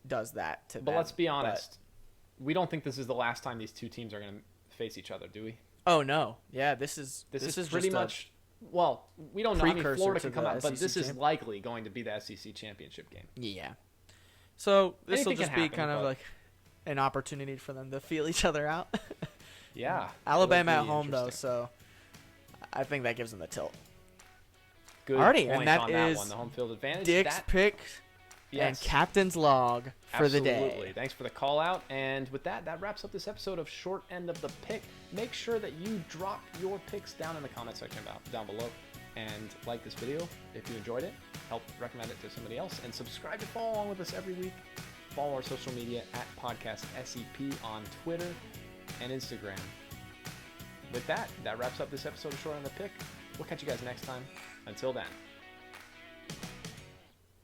[SPEAKER 2] does that to them.
[SPEAKER 1] But let's be honest. We don't think this is the last time these two teams are going to face each other, do we?
[SPEAKER 2] Oh no. Yeah, this is
[SPEAKER 1] pretty much. Well, we don't know. I mean, Florida can come out, but this is
[SPEAKER 2] champ.
[SPEAKER 1] likely going to be the SEC championship game.
[SPEAKER 2] Yeah. So this will just be
[SPEAKER 1] happen,
[SPEAKER 2] kind of like an opportunity for them to feel each other out.
[SPEAKER 1] Yeah.
[SPEAKER 2] Alabama at home though, so I think that gives them the tilt.
[SPEAKER 1] Good
[SPEAKER 2] Alrighty,
[SPEAKER 1] point
[SPEAKER 2] and that
[SPEAKER 1] on
[SPEAKER 2] is
[SPEAKER 1] that one, the home field advantage.
[SPEAKER 2] Dick's pick and captain's log for the day.
[SPEAKER 1] Absolutely. Thanks for the call out. And with that wraps up this episode of Short End of the Pick. Make sure that you drop your picks down in the comment section down below. And like this video if you enjoyed it. Help recommend it to somebody else. And subscribe to follow along with us every week. Follow our social media at Podcast SEP on Twitter and Instagram. With that wraps up this episode of Short End of the Pick. We'll catch you guys next time. Until then.